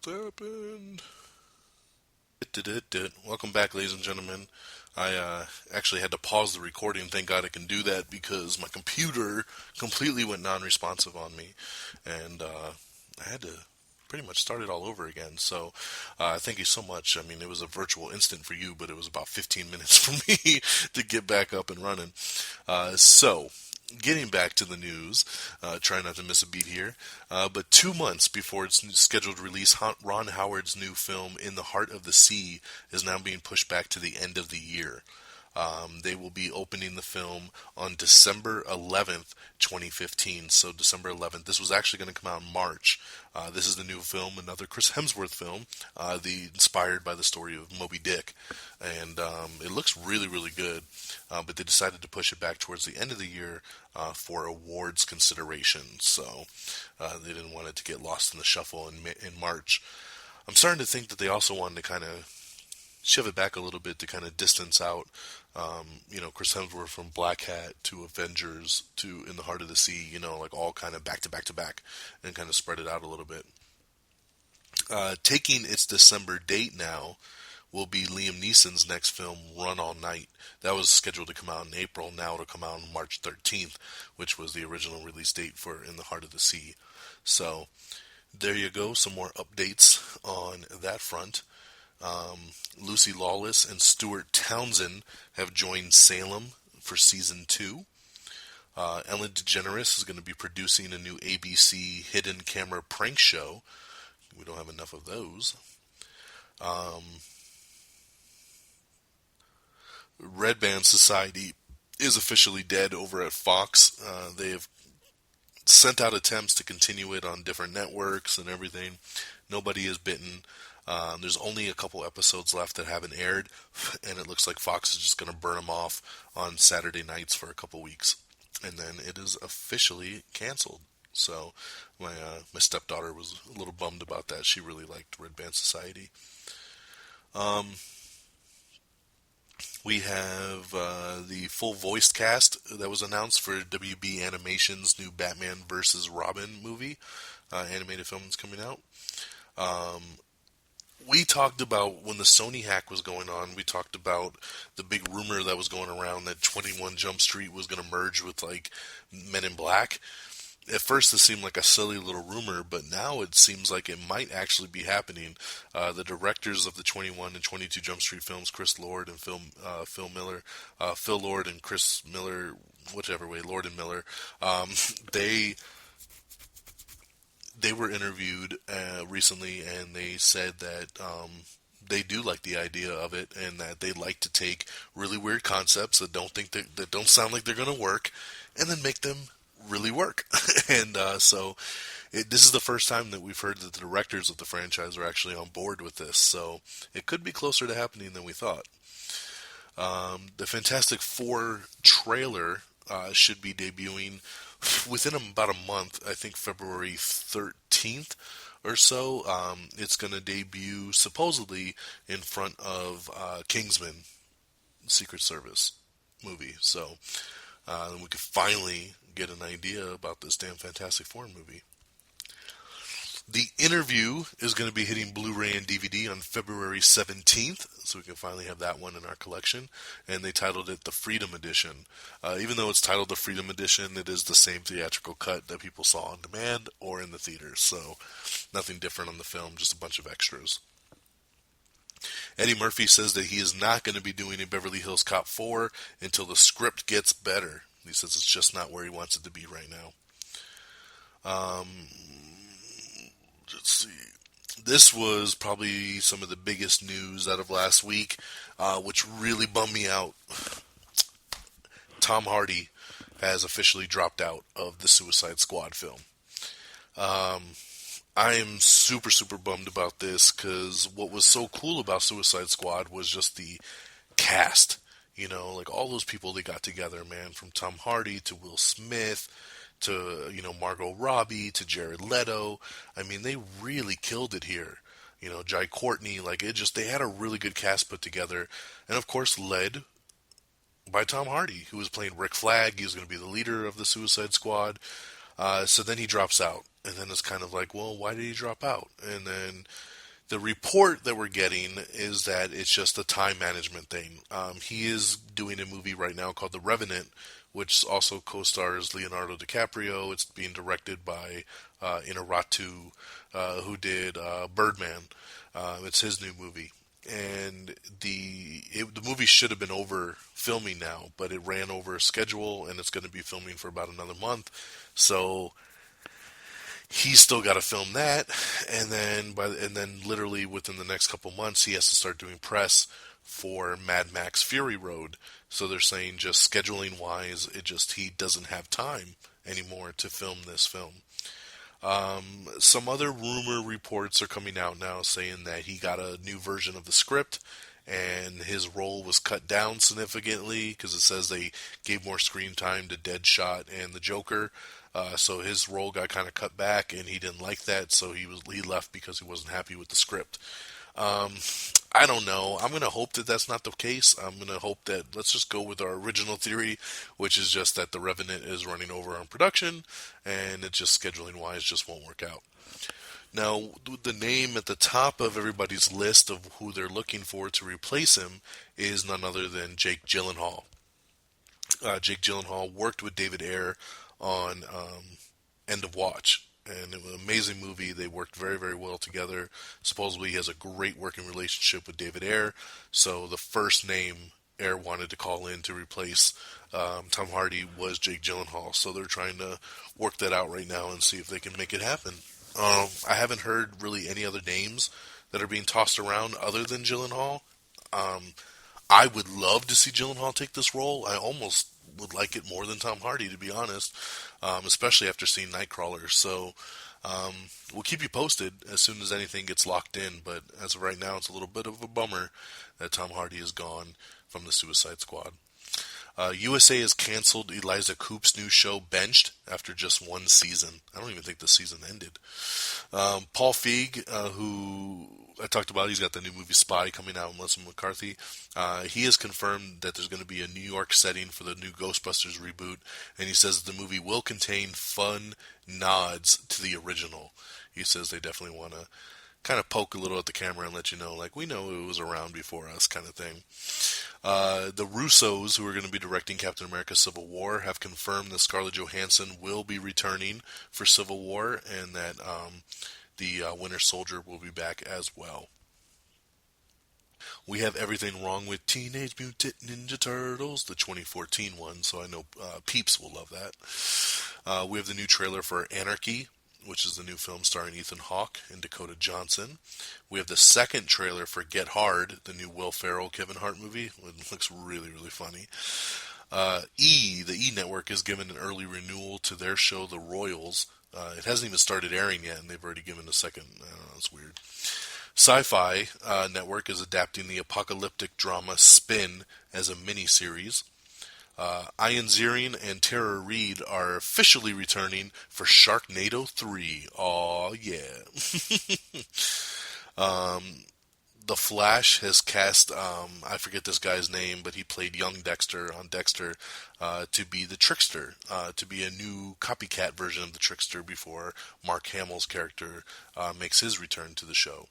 What's happened? Welcome back, ladies and gentlemen. I actually had to pause the recording. Thank God I can do that because my computer completely went non-responsive on me, and I had to pretty much start it all over again. So thank you so much. I mean, it was a virtual instant for you, but it was about 15 minutes for me to get back up and running. So getting back to the news, try not to miss a beat here, but 2 months before its scheduled release, Ron Howard's new film, In the Heart of the Sea, is now being pushed back to the end of the year. They will be opening the film on December 11th, 2015. So December 11th. This was actually going to come out in March. This is the new film, another Chris Hemsworth film, inspired by the story of Moby Dick. And it looks really, really good. But they decided to push it back towards the end of the year for awards considerations. So they didn't want it to get lost in the shuffle in March. I'm starting to think that they also wanted to kind of shove it back a little bit to kind of distance out, Chris Hemsworth from Blackhat to Avengers to In the Heart of the Sea, like all kind of back to back to back, and kind of spread it out a little bit. Taking its December date now will be Liam Neeson's next film, Run All Night. That was scheduled to come out in April. Now it'll come out on March 13th, which was the original release date for In the Heart of the Sea. So there you go, some more updates on that front. Lucy Lawless and Stuart Townsend have joined Salem for season 2. Ellen DeGeneres is going to be producing a new ABC hidden camera prank show. We don't have enough of those. Red Band Society is officially dead over at Fox. They have sent out attempts to continue it on different networks and everything. Nobody is bitten. There's only a couple episodes left that haven't aired, and it looks like Fox is just going to burn them off on Saturday nights for a couple weeks, and then it is officially canceled. So my stepdaughter was a little bummed about that. She really liked Red Band Society. We have the full voiced cast that was announced for WB Animation's new Batman vs. Robin movie, animated film that's coming out. We talked about, when the Sony hack was going on, we talked about the big rumor that was going around that 21 Jump Street was going to merge with, Men in Black. At first, it seemed like a silly little rumor, but now it seems like it might actually be happening. The directors of the 21 and 22 Jump Street films, Chris Lord and Phil Lord and Chris Miller, whichever way, Lord and Miller, they were interviewed recently, and they said that they do like the idea of it, and that they like to take really weird concepts that don't sound like they're going to work, and then make them really work. And so this is the first time that we've heard that the directors of the franchise are actually on board with this. So it could be closer to happening than we thought. The Fantastic Four trailer should be debuting within about a month. I think February 13th or so. It's going to debut supposedly in front of Kingsman, Secret Service movie. So we could finally get an idea about this damn Fantastic Four movie. The Interview is going to be hitting Blu-ray and DVD on February 17th, so we can finally have that one in our collection. And they titled it the Freedom Edition. Even though it's titled the Freedom Edition, it is the same theatrical cut that people saw on demand or in the theaters. So nothing different on the film, just a bunch of extras. Eddie Murphy says that he is not going to be doing a Beverly Hills Cop 4 until the script gets better. He says it's just not where he wants it to be right now. Let's see. This was probably some of the biggest news out of last week, which really bummed me out. Tom Hardy has officially dropped out of the Suicide Squad film. I am super, super bummed about this, because what was so cool about Suicide Squad was just the cast. All those people they got together, man, from Tom Hardy to Will Smith to, Margot Robbie to Jared Leto. I mean, they really killed it here. Jai Courtney, they had a really good cast put together. And of course, led by Tom Hardy, who was playing Rick Flag. He was going to be the leader of the Suicide Squad. So then he drops out. And then it's kind of like, well, why did he drop out? And then the report that we're getting is that it's just a time management thing. He is doing a movie right now called The Revenant, which also co-stars Leonardo DiCaprio. It's being directed by Inarritu, who did Birdman. It's his new movie. And the movie should have been over filming now, but it ran over schedule, and it's going to be filming for about another month. So he's still got to film that, and then literally within the next couple months, he has to start doing press for Mad Max Fury Road. So they're saying just scheduling wise, he doesn't have time anymore to film this film. Some other rumor reports are coming out now saying that he got a new version of the script and his role was cut down significantly because it says they gave more screen time to Deadshot and the Joker. So his role got kind of cut back, and he didn't like that, so he left because he wasn't happy with the script. I don't know. I'm going to hope that that's not the case. I'm going to hope that, let's just go with our original theory, which is just that The Revenant is running over on production, and it just scheduling-wise just won't work out. Now, the name at the top of everybody's list of who they're looking for to replace him is none other than Jake Gyllenhaal. Jake Gyllenhaal worked with David Ayer on End of Watch, and it was an amazing movie. They worked very, very well together. Supposedly he has a great working relationship with David Ayer, so the first name Ayer wanted to call in to replace Tom Hardy was Jake Gyllenhaal, so they're trying to work that out right now and see if they can make it happen. I haven't heard really any other names that are being tossed around other than Gyllenhaal. I would love to see Gyllenhaal take this role. I almost would like it more than Tom Hardy, to be honest, especially after seeing Nightcrawler. So we'll keep you posted as soon as anything gets locked in. But as of right now, it's a little bit of a bummer that Tom Hardy is gone from the Suicide Squad. USA has canceled Eliza Coop's new show Benched after just one season. I don't even think the season ended. Paul Feig, who I talked about, he's got the new movie Spy coming out with Melissa McCarthy. He has confirmed that there's going to be a New York setting for the new Ghostbusters reboot, and he says the movie will contain fun nods to the original. He says they definitely want to kind of poke a little at the camera and let you know, like, we know it was around before us kind of thing. The Russos, who are going to be directing Captain America Civil War, have confirmed that Scarlett Johansson will be returning for Civil War, and that the Winter Soldier will be back as well. We have Everything Wrong with Teenage Mutant Ninja Turtles, the 2014 one, so I know peeps will love that. We have the new trailer for Anarchy, which is the new film starring Ethan Hawke and Dakota Johnson. We have the second trailer for Get Hard, the new Will Ferrell Kevin Hart movie. It looks really, really funny. The E! Network has given an early renewal to their show, The Royals. It hasn't even started airing yet, and they've already given a second. I don't know, it's weird. Sci-Fi Network is adapting the apocalyptic drama Spin as a miniseries. Ian Ziering and Tara Reid are officially returning for Sharknado 3. Aw, yeah. The Flash has cast, I forget this guy's name, but he played young Dexter on Dexter, to be the Trickster, to be a new copycat version of the Trickster before Mark Hamill's character makes his return to the show.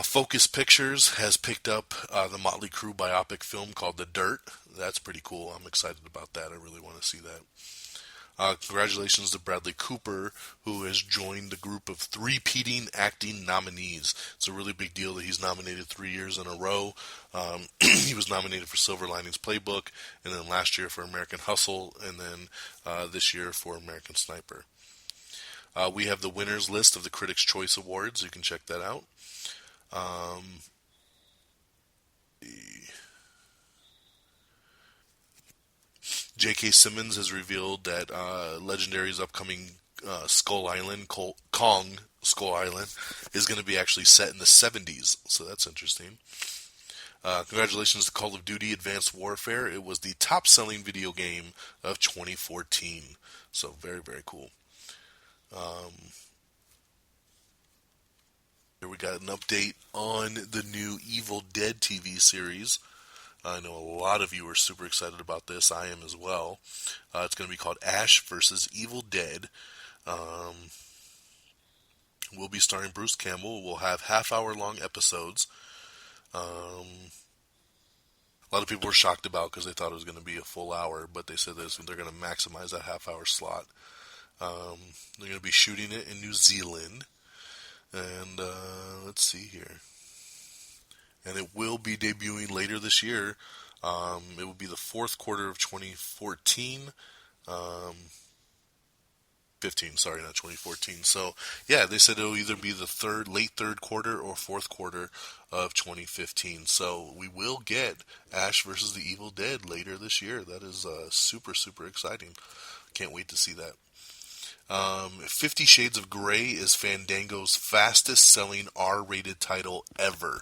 Focus Pictures has picked up the Motley Crue biopic film called The Dirt. That's pretty cool. I'm excited about that. I really want to see that. Congratulations to Bradley Cooper, who has joined the group of three-peating acting nominees. It's a really big deal that he's nominated 3 years in a row. He was nominated for Silver Linings Playbook, and then last year for American Hustle, and then this year for American Sniper. We have the winners list of the Critics' Choice Awards. You can check that out. J.K. Simmons has revealed that Legendary's upcoming Skull Island, Kong Skull Island, is going to be actually set in the 70s, so that's interesting. Congratulations to Call of Duty Advanced Warfare. It was the top-selling video game of 2014, so very, very cool. Here we got an update on the new Evil Dead TV series. I know a lot of you are super excited about this. I am as well. It's going to be called Ash versus Evil Dead. We'll be starring Bruce Campbell. We'll have half-hour long episodes. A lot of people were shocked about because they thought it was going to be a full hour, but they said they're going to maximize that half-hour slot. They're going to be shooting it in New Zealand. And let's see here. And it will be debuting later this year. It will be the fourth quarter of 2014. 15, sorry, not 2014. So, yeah, they said it'll either be the late third quarter or fourth quarter of 2015. So, we will get Ash versus the Evil Dead later this year. That is super, super exciting. Can't wait to see that. 50 Shades of Grey is Fandango's fastest selling R-rated title ever.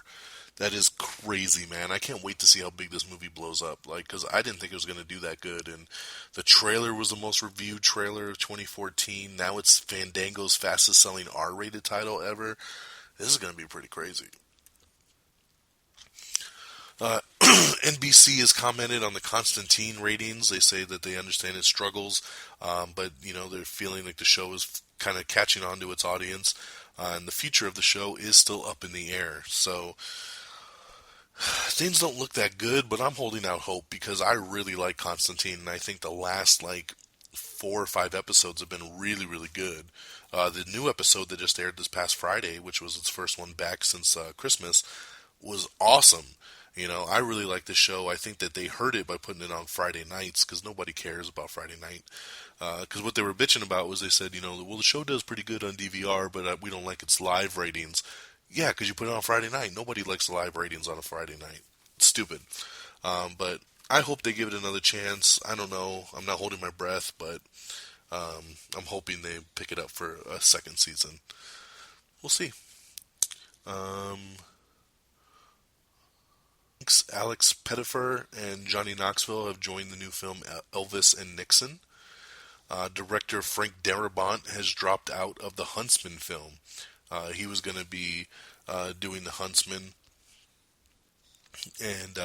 That is crazy, man. I can't wait to see how big this movie blows up. Because I didn't think it was going to do that good. And the trailer was the most reviewed trailer of 2014. Now it's Fandango's fastest selling R-rated title ever. This is going to be pretty crazy. NBC has commented on the Constantine ratings. They say that they understand its struggles, but they're feeling like the show is kind of catching on to its audience, and the future of the show is still up in the air. So things don't look that good, but I'm holding out hope because I really like Constantine, and I think the last 4 or 5 episodes have been really, really good. The new episode that just aired this past Friday, which was its first one back since Christmas, was awesome. I really like the show. I think that they heard it by putting it on Friday nights because nobody cares about Friday night. Because what they were bitching about was they said, well, the show does pretty good on DVR, but we don't like its live ratings. Yeah, because you put it on Friday night. Nobody likes the live ratings on a Friday night. It's stupid. But I hope they give it another chance. I don't know. I'm not holding my breath, but I'm hoping they pick it up for a second season. We'll see. Alex Pettyfer and Johnny Knoxville have joined the new film Elvis and Nixon. Director Frank Darabont has dropped out of the Huntsman film. He was going to be doing the Huntsman and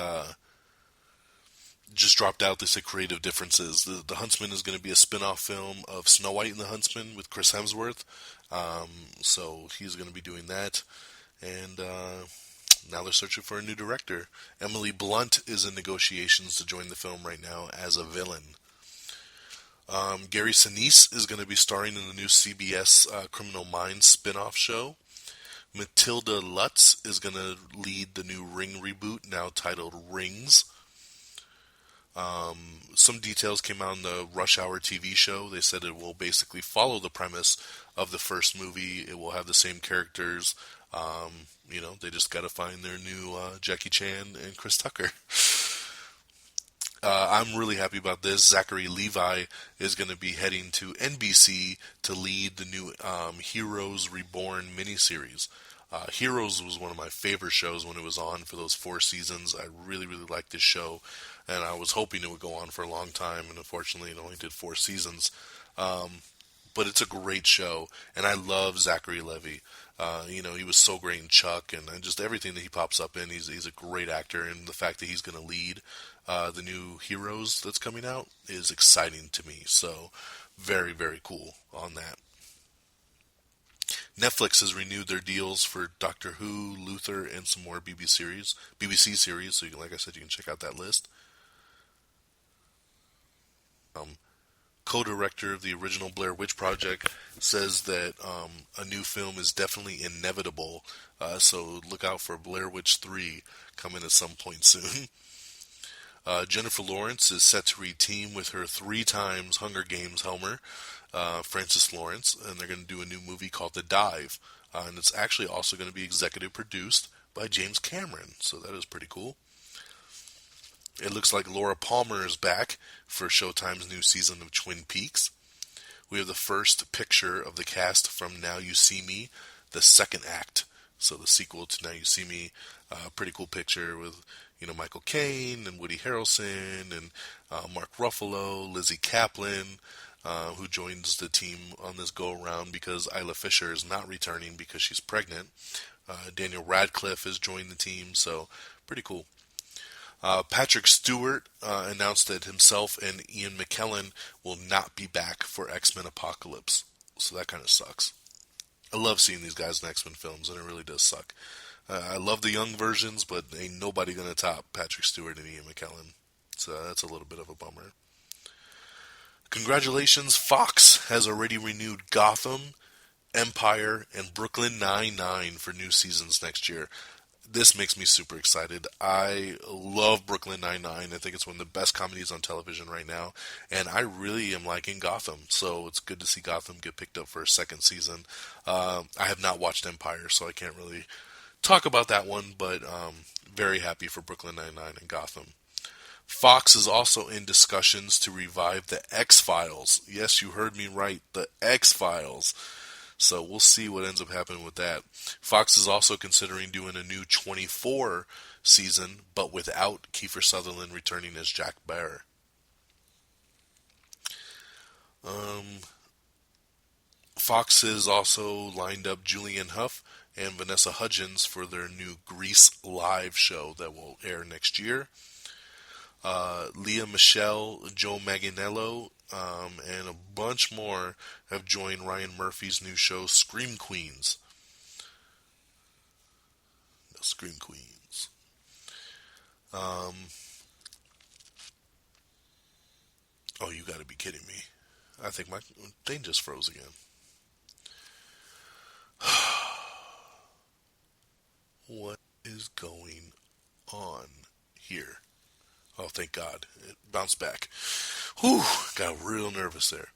just dropped out. They said creative differences. The Huntsman is going to be a spin-off film of Snow White and the Huntsman with Chris Hemsworth. So he's going to be doing that. And now they're searching for a new director. Emily Blunt is in negotiations to join the film right now as a villain. Gary Sinise is going to be starring in the new CBS Criminal Minds spin-off show. Matilda Lutz is going to lead the new Ring reboot, now titled Rings. Some details came out in the Rush Hour TV show. They said it will basically follow the premise of the first movie. It will have the same characters. They just got to find their new Jackie Chan and Chris Tucker. I'm really happy about this. Zachary Levi is going to be heading to NBC to lead the new Heroes Reborn miniseries. Heroes was one of my favorite shows when it was on for those 4 seasons. I really, really liked this show, and I was hoping it would go on for a long time, and unfortunately it only did 4 seasons. But it's a great show, and I love Zachary Levi. He was so great in Chuck, and just everything that he pops up in, he's a great actor, and the fact that he's going to lead the new Heroes that's coming out is exciting to me. So, very, very cool on that. Netflix has renewed their deals for Doctor Who, Luther, and some more BBC series. So, like I said, you can check out that list. Co-director of the original Blair Witch Project says that a new film is definitely inevitable. So look out for Blair Witch 3 coming at some point soon. Jennifer Lawrence is set to re-team with her 3 times Hunger Games Helmer, Francis Lawrence, and they're going to do a new movie called The Dive. And it's actually also going to be executive produced by James Cameron, so that is pretty cool. It looks like Laura Palmer is back for Showtime's new season of Twin Peaks. We have the first picture of the cast from Now You See Me, the second act. So the sequel to Now You See Me, pretty cool picture with Michael Caine and Woody Harrelson and Mark Ruffalo, Lizzie Kaplan, who joins the team on this go-around because Isla Fisher is not returning because she's pregnant. Daniel Radcliffe has joined the team, so pretty cool. Patrick Stewart announced that himself and Ian McKellen will not be back for X-Men Apocalypse. So that kind of sucks. I love seeing these guys in X-Men films, and it really does suck. I love the young versions, but ain't nobody going to top Patrick Stewart and Ian McKellen. So that's a little bit of a bummer. Congratulations, Fox has already renewed Gotham, Empire, and Brooklyn Nine-Nine for new seasons next year. This makes me super excited. I love Brooklyn Nine-Nine. I think it's one of the best comedies on television right now, and I really am liking Gotham, so it's good to see Gotham get picked up for a second season. I have not watched Empire, so I can't really talk about that one, but very happy for Brooklyn Nine-Nine and Gotham. Fox is also in discussions to revive the X-Files. Yes, you heard me right, the X-Files. So we'll see what ends up happening with that. Fox is also considering doing a new 24 season, but without Kiefer Sutherland returning as Jack Bauer. Fox has also lined up Julianne Hough and Vanessa Hudgens for their new Grease live show that will air next year. Leah Michelle, Joe Manganiello, and a bunch more have joined Ryan Murphy's new show, Scream Queens. No, Scream Queens. Oh, you gotta be kidding me. I think my thing just froze again. What is going on here? Oh, thank God. It bounced back. Whew, got real nervous there.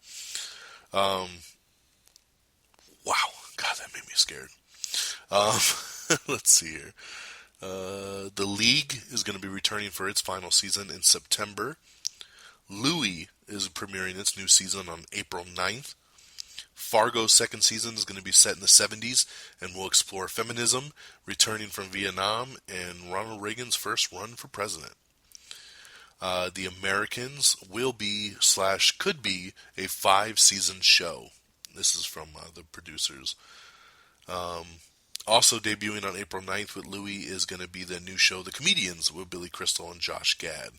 Wow. God, that made me scared. Let's see here. The League is going to be returning for its final season in September. Louie is premiering its new season on April 9th. Fargo's second season is going to be set in the 70s and will explore feminism, returning from Vietnam, and Ronald Reagan's first run for president. The Americans will be / could be a 5-season show. This is from the producers. Also debuting on April 9th with Louie is going to be the new show The Comedians with Billy Crystal and Josh Gad.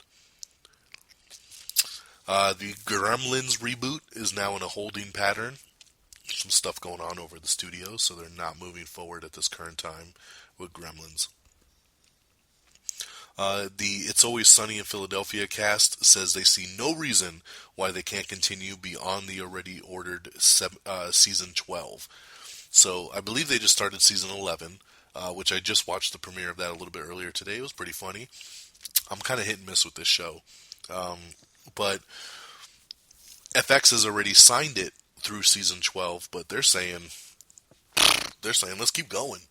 The Gremlins reboot is now in a holding pattern. Some stuff going on over the studio, so they're not moving forward at this current time with Gremlins. The It's Always Sunny in Philadelphia cast says they see no reason why they can't continue beyond the already ordered season 12. So I believe they just started season 11, which I just watched the premiere of that a little bit earlier today. It was pretty funny. I'm kind of hit and miss with this show. But FX has already signed it through season 12, but they're saying let's keep going.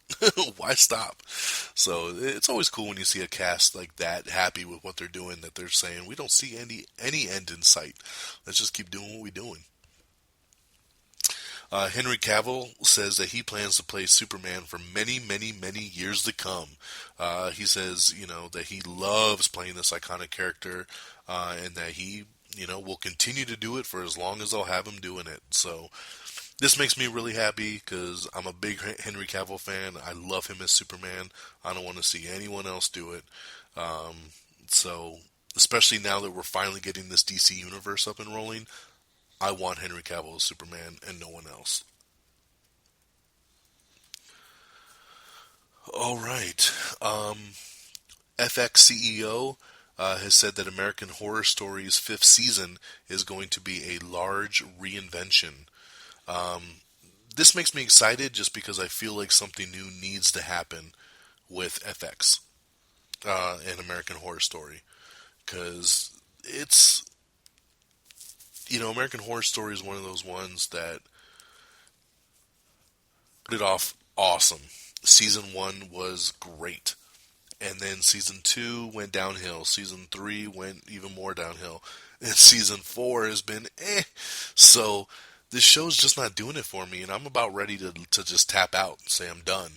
Why stop? So it's always cool when you see a cast like that happy with what they're doing, that they're saying we don't see any end in sight. Let's just keep doing what we're doing. Henry Cavill says that he plans to play Superman for many, many, many years to come. He says, that he loves playing this iconic character, and that he, will continue to do it for as long as they'll have him doing it. So this makes me really happy because I'm a big Henry Cavill fan. I love him as Superman. I don't want to see anyone else do it. So especially now that we're finally getting this DC universe up and rolling, I want Henry Cavill as Superman and no one else. All right. FX CEO has said that American Horror Story's 5th season is going to be a large reinvention. This makes me excited just because I feel like something new needs to happen with FX and American Horror Story. Because it's... American Horror Story is one of those ones that started off awesome. Season 1 was great. And then Season 2 went downhill. Season 3 went even more downhill. And Season 4 has been So this show's just not doing it for me. And I'm about ready to just tap out and say I'm done.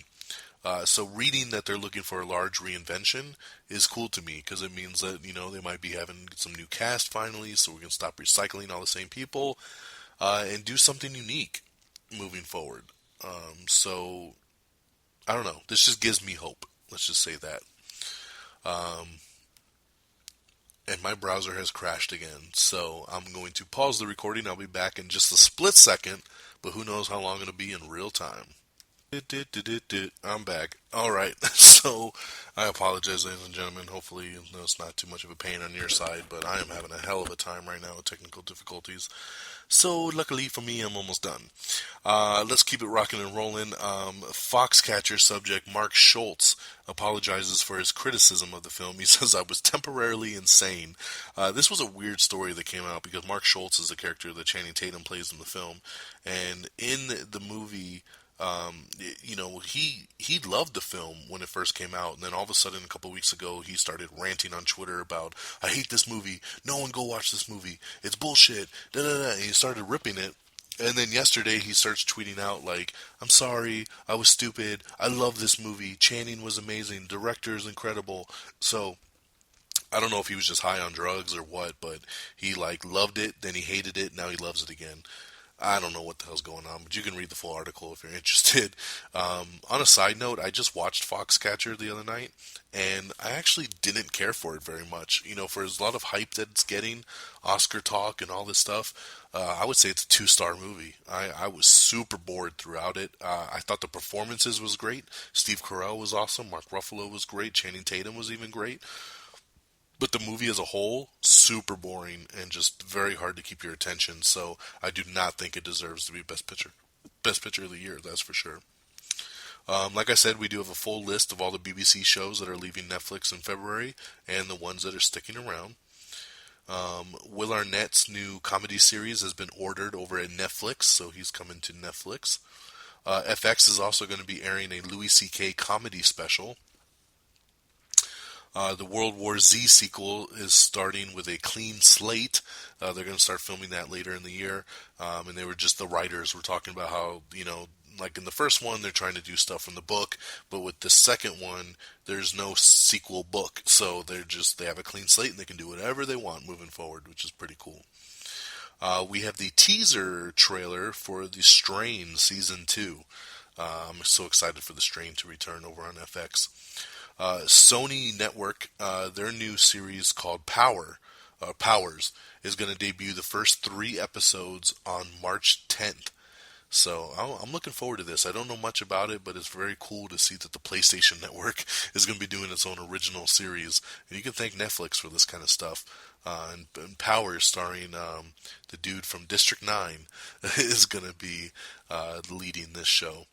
So reading that they're looking for a large reinvention is cool to me because it means that, they might be having some new cast finally, so we can stop recycling all the same people and do something unique moving forward. So, I don't know. This just gives me hope. Let's just say that. and my browser has crashed again. So I'm going to pause the recording. I'll be back in just a split second, but who knows how long it'll be in real time. I'm back. Alright, so I apologize, ladies and gentlemen. Hopefully it's not too much of a pain on your side, but I am having a hell of a time right now with technical difficulties. So luckily for me, I'm almost done. Let's keep it rocking and rolling. Foxcatcher subject Mark Schultz apologizes for his criticism of the film. He says, "I was temporarily insane." This was a weird story that came out because Mark Schultz is the character that Channing Tatum plays in the film, and in the movie, he loved the film when it first came out, and then all of a sudden a couple of weeks ago he started ranting on Twitter about, "I hate this movie, no one go watch this movie, it's bullshit, da da da," and he started ripping it. And then yesterday he starts tweeting out like, "I'm sorry, I was stupid, I love this movie, Channing was amazing, director is incredible." So I don't know if he was just high on drugs or what, but he loved it, then he hated it, now he loves it again. I don't know what the hell's going on, but you can read the full article if you're interested. On a side note, I just watched Foxcatcher the other night, and I actually didn't care for it very much. For a lot of hype that it's getting, Oscar talk and all this stuff, I would say it's a 2-star movie. I was super bored throughout it. I thought the performances was great. Steve Carell was awesome. Mark Ruffalo was great. Channing Tatum was even great. But the movie as a whole, super boring and just very hard to keep your attention. So I do not think it deserves to be Best Picture of the year. That's for sure. Like I said, we do have a full list of all the BBC shows that are leaving Netflix in February and the ones that are sticking around. Will Arnett's new comedy series has been ordered over at Netflix, so he's coming to Netflix. FX is also going to be airing a Louis C.K. comedy special. The World War Z sequel is starting with a clean slate. They're going to start filming that later in the year. And they were just, the writers were talking about how, like in the first one, they're trying to do stuff from the book, but with the second one, there's no sequel book. So they have a clean slate and they can do whatever they want moving forward, which is pretty cool. We have the teaser trailer for The Strain Season 2. I'm so excited for The Strain to return over on FX. Sony Network, their new series called Powers, is going to debut the first 3 episodes on March 10th. So I'm looking forward to this. I don't know much about it, but it's very cool to see that the PlayStation Network is going to be doing its own original series. And you can thank Netflix for this kind of stuff. And Powers, starring the dude from District 9, is going to be leading this show.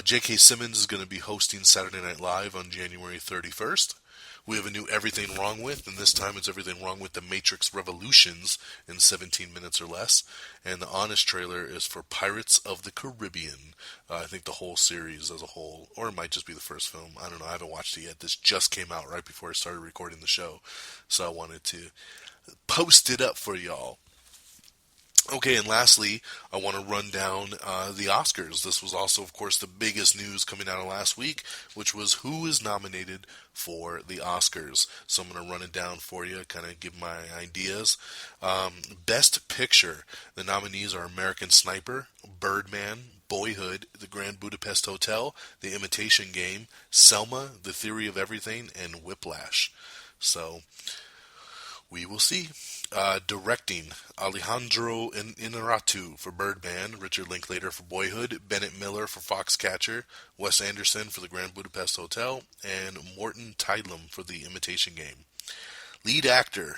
J.K. Simmons is going to be hosting Saturday Night Live on January 31st. We have a new Everything Wrong With, and this time it's Everything Wrong With The Matrix Revolutions in 17 minutes or less. And the Honest trailer is for Pirates of the Caribbean. I think the whole series as a whole, or it might just be the first film. I don't know. I haven't watched it yet. This just came out right before I started recording the show, so I wanted to post it up for y'all. Okay, and lastly, I want to run down the Oscars. This was also, of course, the biggest news coming out of last week, which was who is nominated for the Oscars. So I'm going to run it down for you, kind of give my ideas. Best Picture, the nominees are American Sniper, Birdman, Boyhood, The Grand Budapest Hotel, The Imitation Game, Selma, The Theory of Everything, and Whiplash. So we will see. Directing, Alejandro Inarritu for Birdman, Richard Linklater for Boyhood, Bennett Miller for Foxcatcher, Wes Anderson for The Grand Budapest Hotel, and Morton Tidlum for The Imitation Game. Lead actor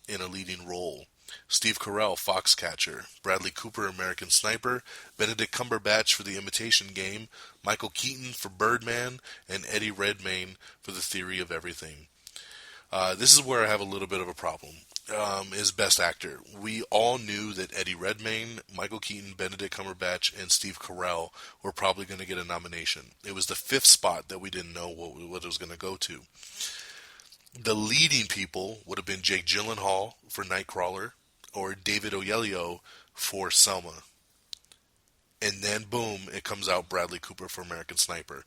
in a leading role, Steve Carell, Foxcatcher, Bradley Cooper, American Sniper, Benedict Cumberbatch for The Imitation Game, Michael Keaton for Birdman, and Eddie Redmayne for The Theory of Everything. This is where I have a little bit of a problem. Is Best Actor. We all knew that Eddie Redmayne, Michael Keaton, Benedict Cumberbatch, and Steve Carell were probably going to get a nomination. It was the 5th spot that we didn't know what it was going to go to. The leading people would have been Jake Gyllenhaal for Nightcrawler or David Oyelowo for Selma. And then, boom, it comes out Bradley Cooper for American Sniper.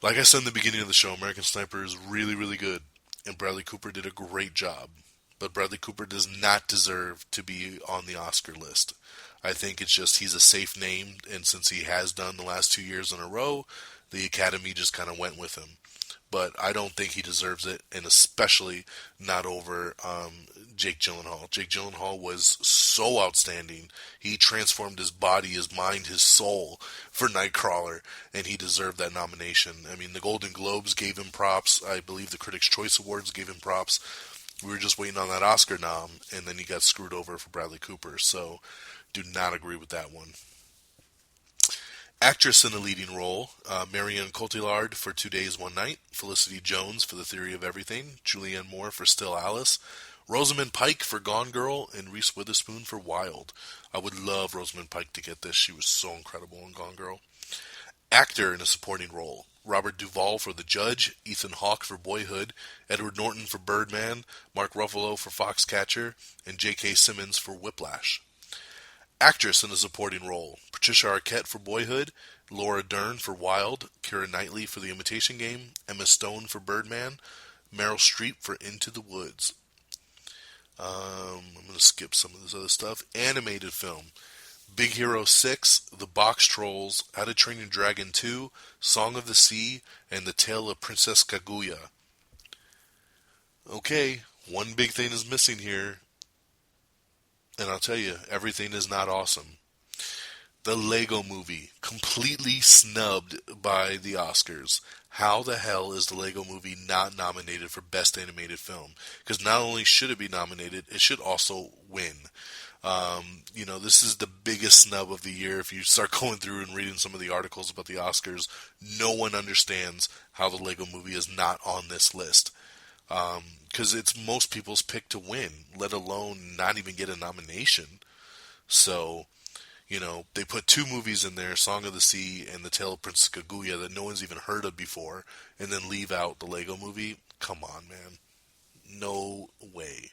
Like I said in the beginning of the show, American Sniper is really, really good. And Bradley Cooper did a great job. But Bradley Cooper does not deserve to be on the Oscar list. I think it's just he's a safe name, and since he has done the last 2 years in a row, the Academy just kind of went with him. but I don't think he deserves it, and especially not over Jake Gyllenhaal. Jake Gyllenhaal was so outstanding. He transformed his body, his mind, his soul for Nightcrawler, and he deserved that nomination. I mean, the Golden Globes gave him props. I believe the Critics' Choice Awards gave him props. We were just waiting on that Oscar nom, and then he got screwed over for Bradley Cooper, so do not agree with that one. Actress in a leading role, Marion Cotillard for 2 Days, One Night, Felicity Jones for The Theory of Everything, Julianne Moore for Still Alice, Rosamund Pike for Gone Girl, and Reese Witherspoon for Wild. I would love Rosamund Pike to get this. She was so incredible in Gone Girl. Actor in a supporting role, Robert Duvall for The Judge, Ethan Hawke for Boyhood, Edward Norton for Birdman, Mark Ruffalo for Foxcatcher, and J.K. Simmons for Whiplash. Actress in a supporting role, Patricia Arquette for Boyhood, Laura Dern for Wild, Keira Knightley for The Imitation Game, Emma Stone for Birdman, Meryl Streep for Into the Woods. I'm going to skip some of this other stuff. Animated film, Big Hero 6, The Box Trolls, How to Train Your Dragon 2, Song of the Sea, and The Tale of Princess Kaguya. Okay, one big thing is missing here. And I'll tell you, everything is not awesome. The Lego Movie, completely snubbed by the Oscars. How the hell is the Lego Movie not nominated for Best Animated Film? Because not only should it be nominated, it should also win. This is the biggest snub of the year. If you start going through and reading some of the articles about the Oscars, no one understands how the Lego Movie is not on this list. Because it's most people's pick to win, let alone not even get a nomination. So, they put two movies in there, Song of the Sea and The Tale of Princess Kaguya, that no one's even heard of before, and then leave out the Lego Movie. Come on, man. No way.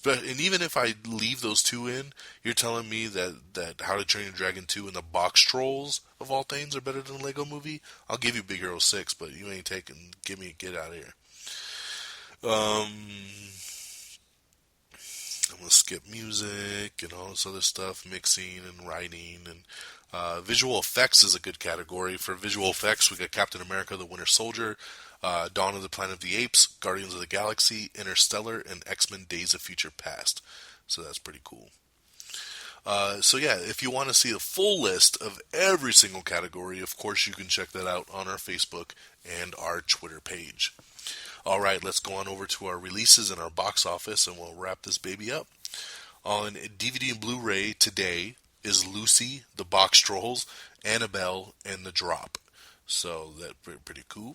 And even if I leave those two in, you're telling me that How to Train Your Dragon 2 and The Box Trolls, of all things, are better than the Lego Movie? I'll give you Big Hero 6, but you ain't taking, get out of here. I'm going to skip music and all this other stuff, mixing and writing. And visual effects is a good category. For visual effects, we got Captain America, The Winter Soldier, Dawn of the Planet of the Apes, Guardians of the Galaxy, Interstellar, and X-Men Days of Future Past. So that's pretty cool. If you want to see a full list of every single category, of course you can check that out on our Facebook and our Twitter page. All right, let's go on over to our releases and our box office, and we'll wrap this baby up. On DVD and Blu-ray today is Lucy, The Box Trolls, Annabelle, and The Drop. So that's pretty cool.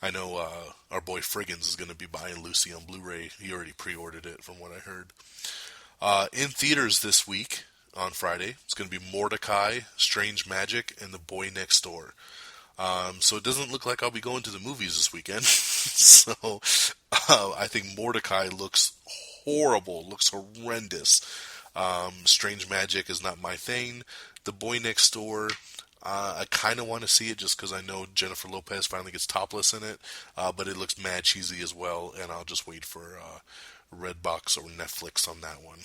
I know our boy Friggins is going to be buying Lucy on Blu-ray. He already pre-ordered it from what I heard. In theaters this week, on Friday, it's going to be Mordecai, Strange Magic, and The Boy Next Door. So it doesn't look like I'll be going to the movies this weekend. So I think Mordecai looks horrible, looks horrendous. Strange Magic is not my thing. The Boy Next Door, I kind of want to see it just because I know Jennifer Lopez finally gets topless in it, but it looks mad cheesy as well, and I'll just wait for Redbox or Netflix on that one.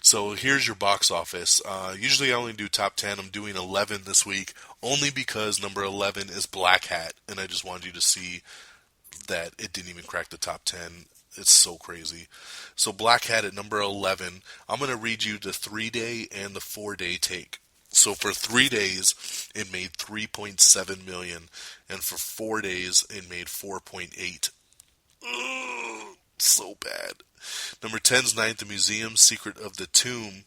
So here's your box office. Usually I only do top 10. I'm doing 11 this week, only because number 11 is Blackhat, and I just wanted you to see that it didn't even crack the top 10. It's so crazy. So Blackhat at number 11, I'm going to read you the 3-day and the 4-day take. So for 3 days, it made $3.7 million, and for 4 days, it made $4.8. So bad. Number 10's Night at the Museum, Secret of the Tomb.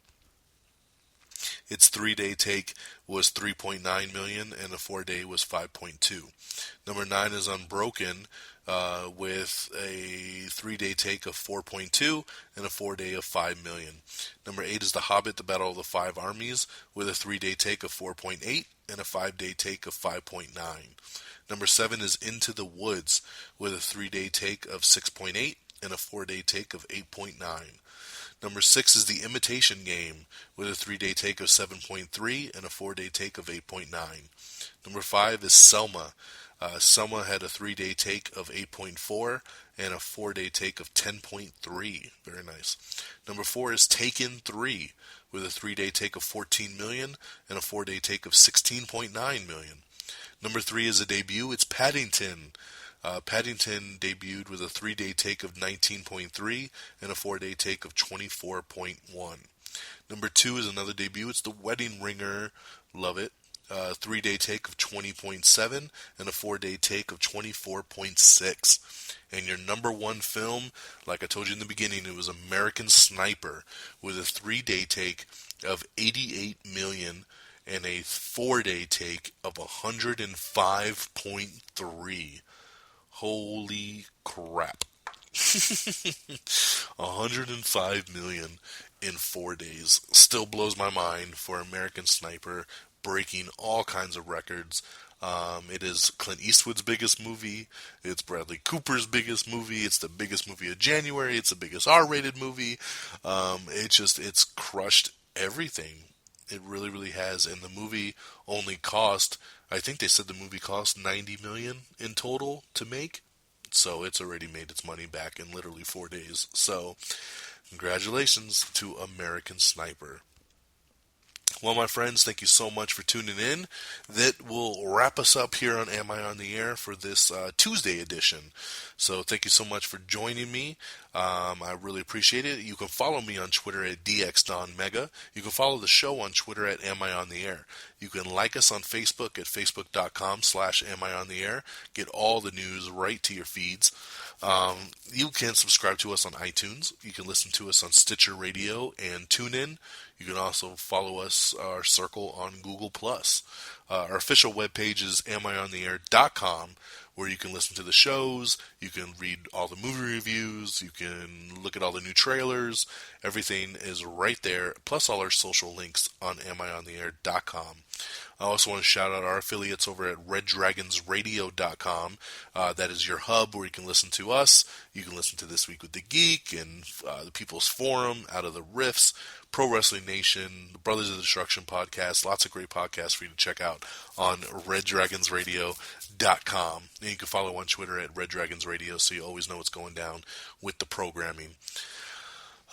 Its 3-day take was $3.9 million, and the 4-day was $5.2. Number 9 is Unbroken, with a 3-day take of $4.2 and a 4-day of $5 million. Number 8 is The Hobbit, The Battle of the Five Armies, with a 3-day take of $4.8 and a 5-day take of $5.9. Number 7 is Into the Woods, with a 3-day take of $6.8 and a 4-day take of $8.9. Number 6 is The Imitation Game, with a 3-day take of 7.3 and a 4-day take of 8.9. Number 5 is Selma. Selma had a 3-day take of 8.4 and a 4-day take of 10.3. Very nice. Number 4 is Taken 3, with a 3-day take of 14 million and a 4-day take of 16.9 million. Number 3 is a debut. It's Paddington. Paddington debuted with a 3-day take of 19.3 and a 4-day take of 24.1. Number 2 is another debut. It's The Wedding Ringer. Love it. 3-day take of 20.7 and a 4-day take of 24.6. And your number 1 film, like I told you in the beginning, it was American Sniper with a 3-day take of 88 million and a 4-day take of 105.3. Holy crap. 105 million in 4 days. Still blows my mind for American Sniper, breaking all kinds of records. It is Clint Eastwood's biggest movie. It's Bradley Cooper's biggest movie. It's the biggest movie of January. It's the biggest R-rated movie. It's crushed everything. It really, really has. And the movie only cost, I think they said the movie cost $90 million in total to make. So it's already made its money back in literally 4 days. So congratulations to American Sniper. Well, my friends, thank you so much for tuning in. That will wrap us up here on Am I on the Air for this Tuesday edition. So thank you so much for joining me. I really appreciate it. You can follow me on Twitter at DXDonMega. You can follow the show on Twitter at Am I on the Air. You can like us on Facebook at facebook.com/AmIOnTheAir. Get all the news right to your feeds. You can subscribe to us on iTunes. You can listen to us on Stitcher Radio and TuneIn. You can also follow us, our circle, on Google+. Our official webpage is amiontheair.com, where you can listen to the shows, you can read all the movie reviews, you can look at all the new trailers. Everything is right there, plus all our social links on amiontheair.com. I also want to shout out our affiliates over at reddragonsradio.com. That is your hub where you can listen to us. You can listen to This Week with the Geek and the People's Forum, Out of the Riffs, Pro Wrestling Nation, the Brothers of Destruction podcast. Lots of great podcasts for you to check out on reddragonsradio.com. And you can follow on Twitter at reddragonsradio so you always know what's going down with the programming.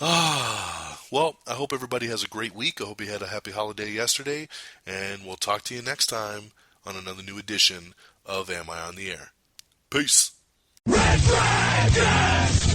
Well, I hope everybody has a great week. I hope you had a happy holiday yesterday, and we'll talk to you next time on another new edition of Am I on the Air? Peace. Red Dragon!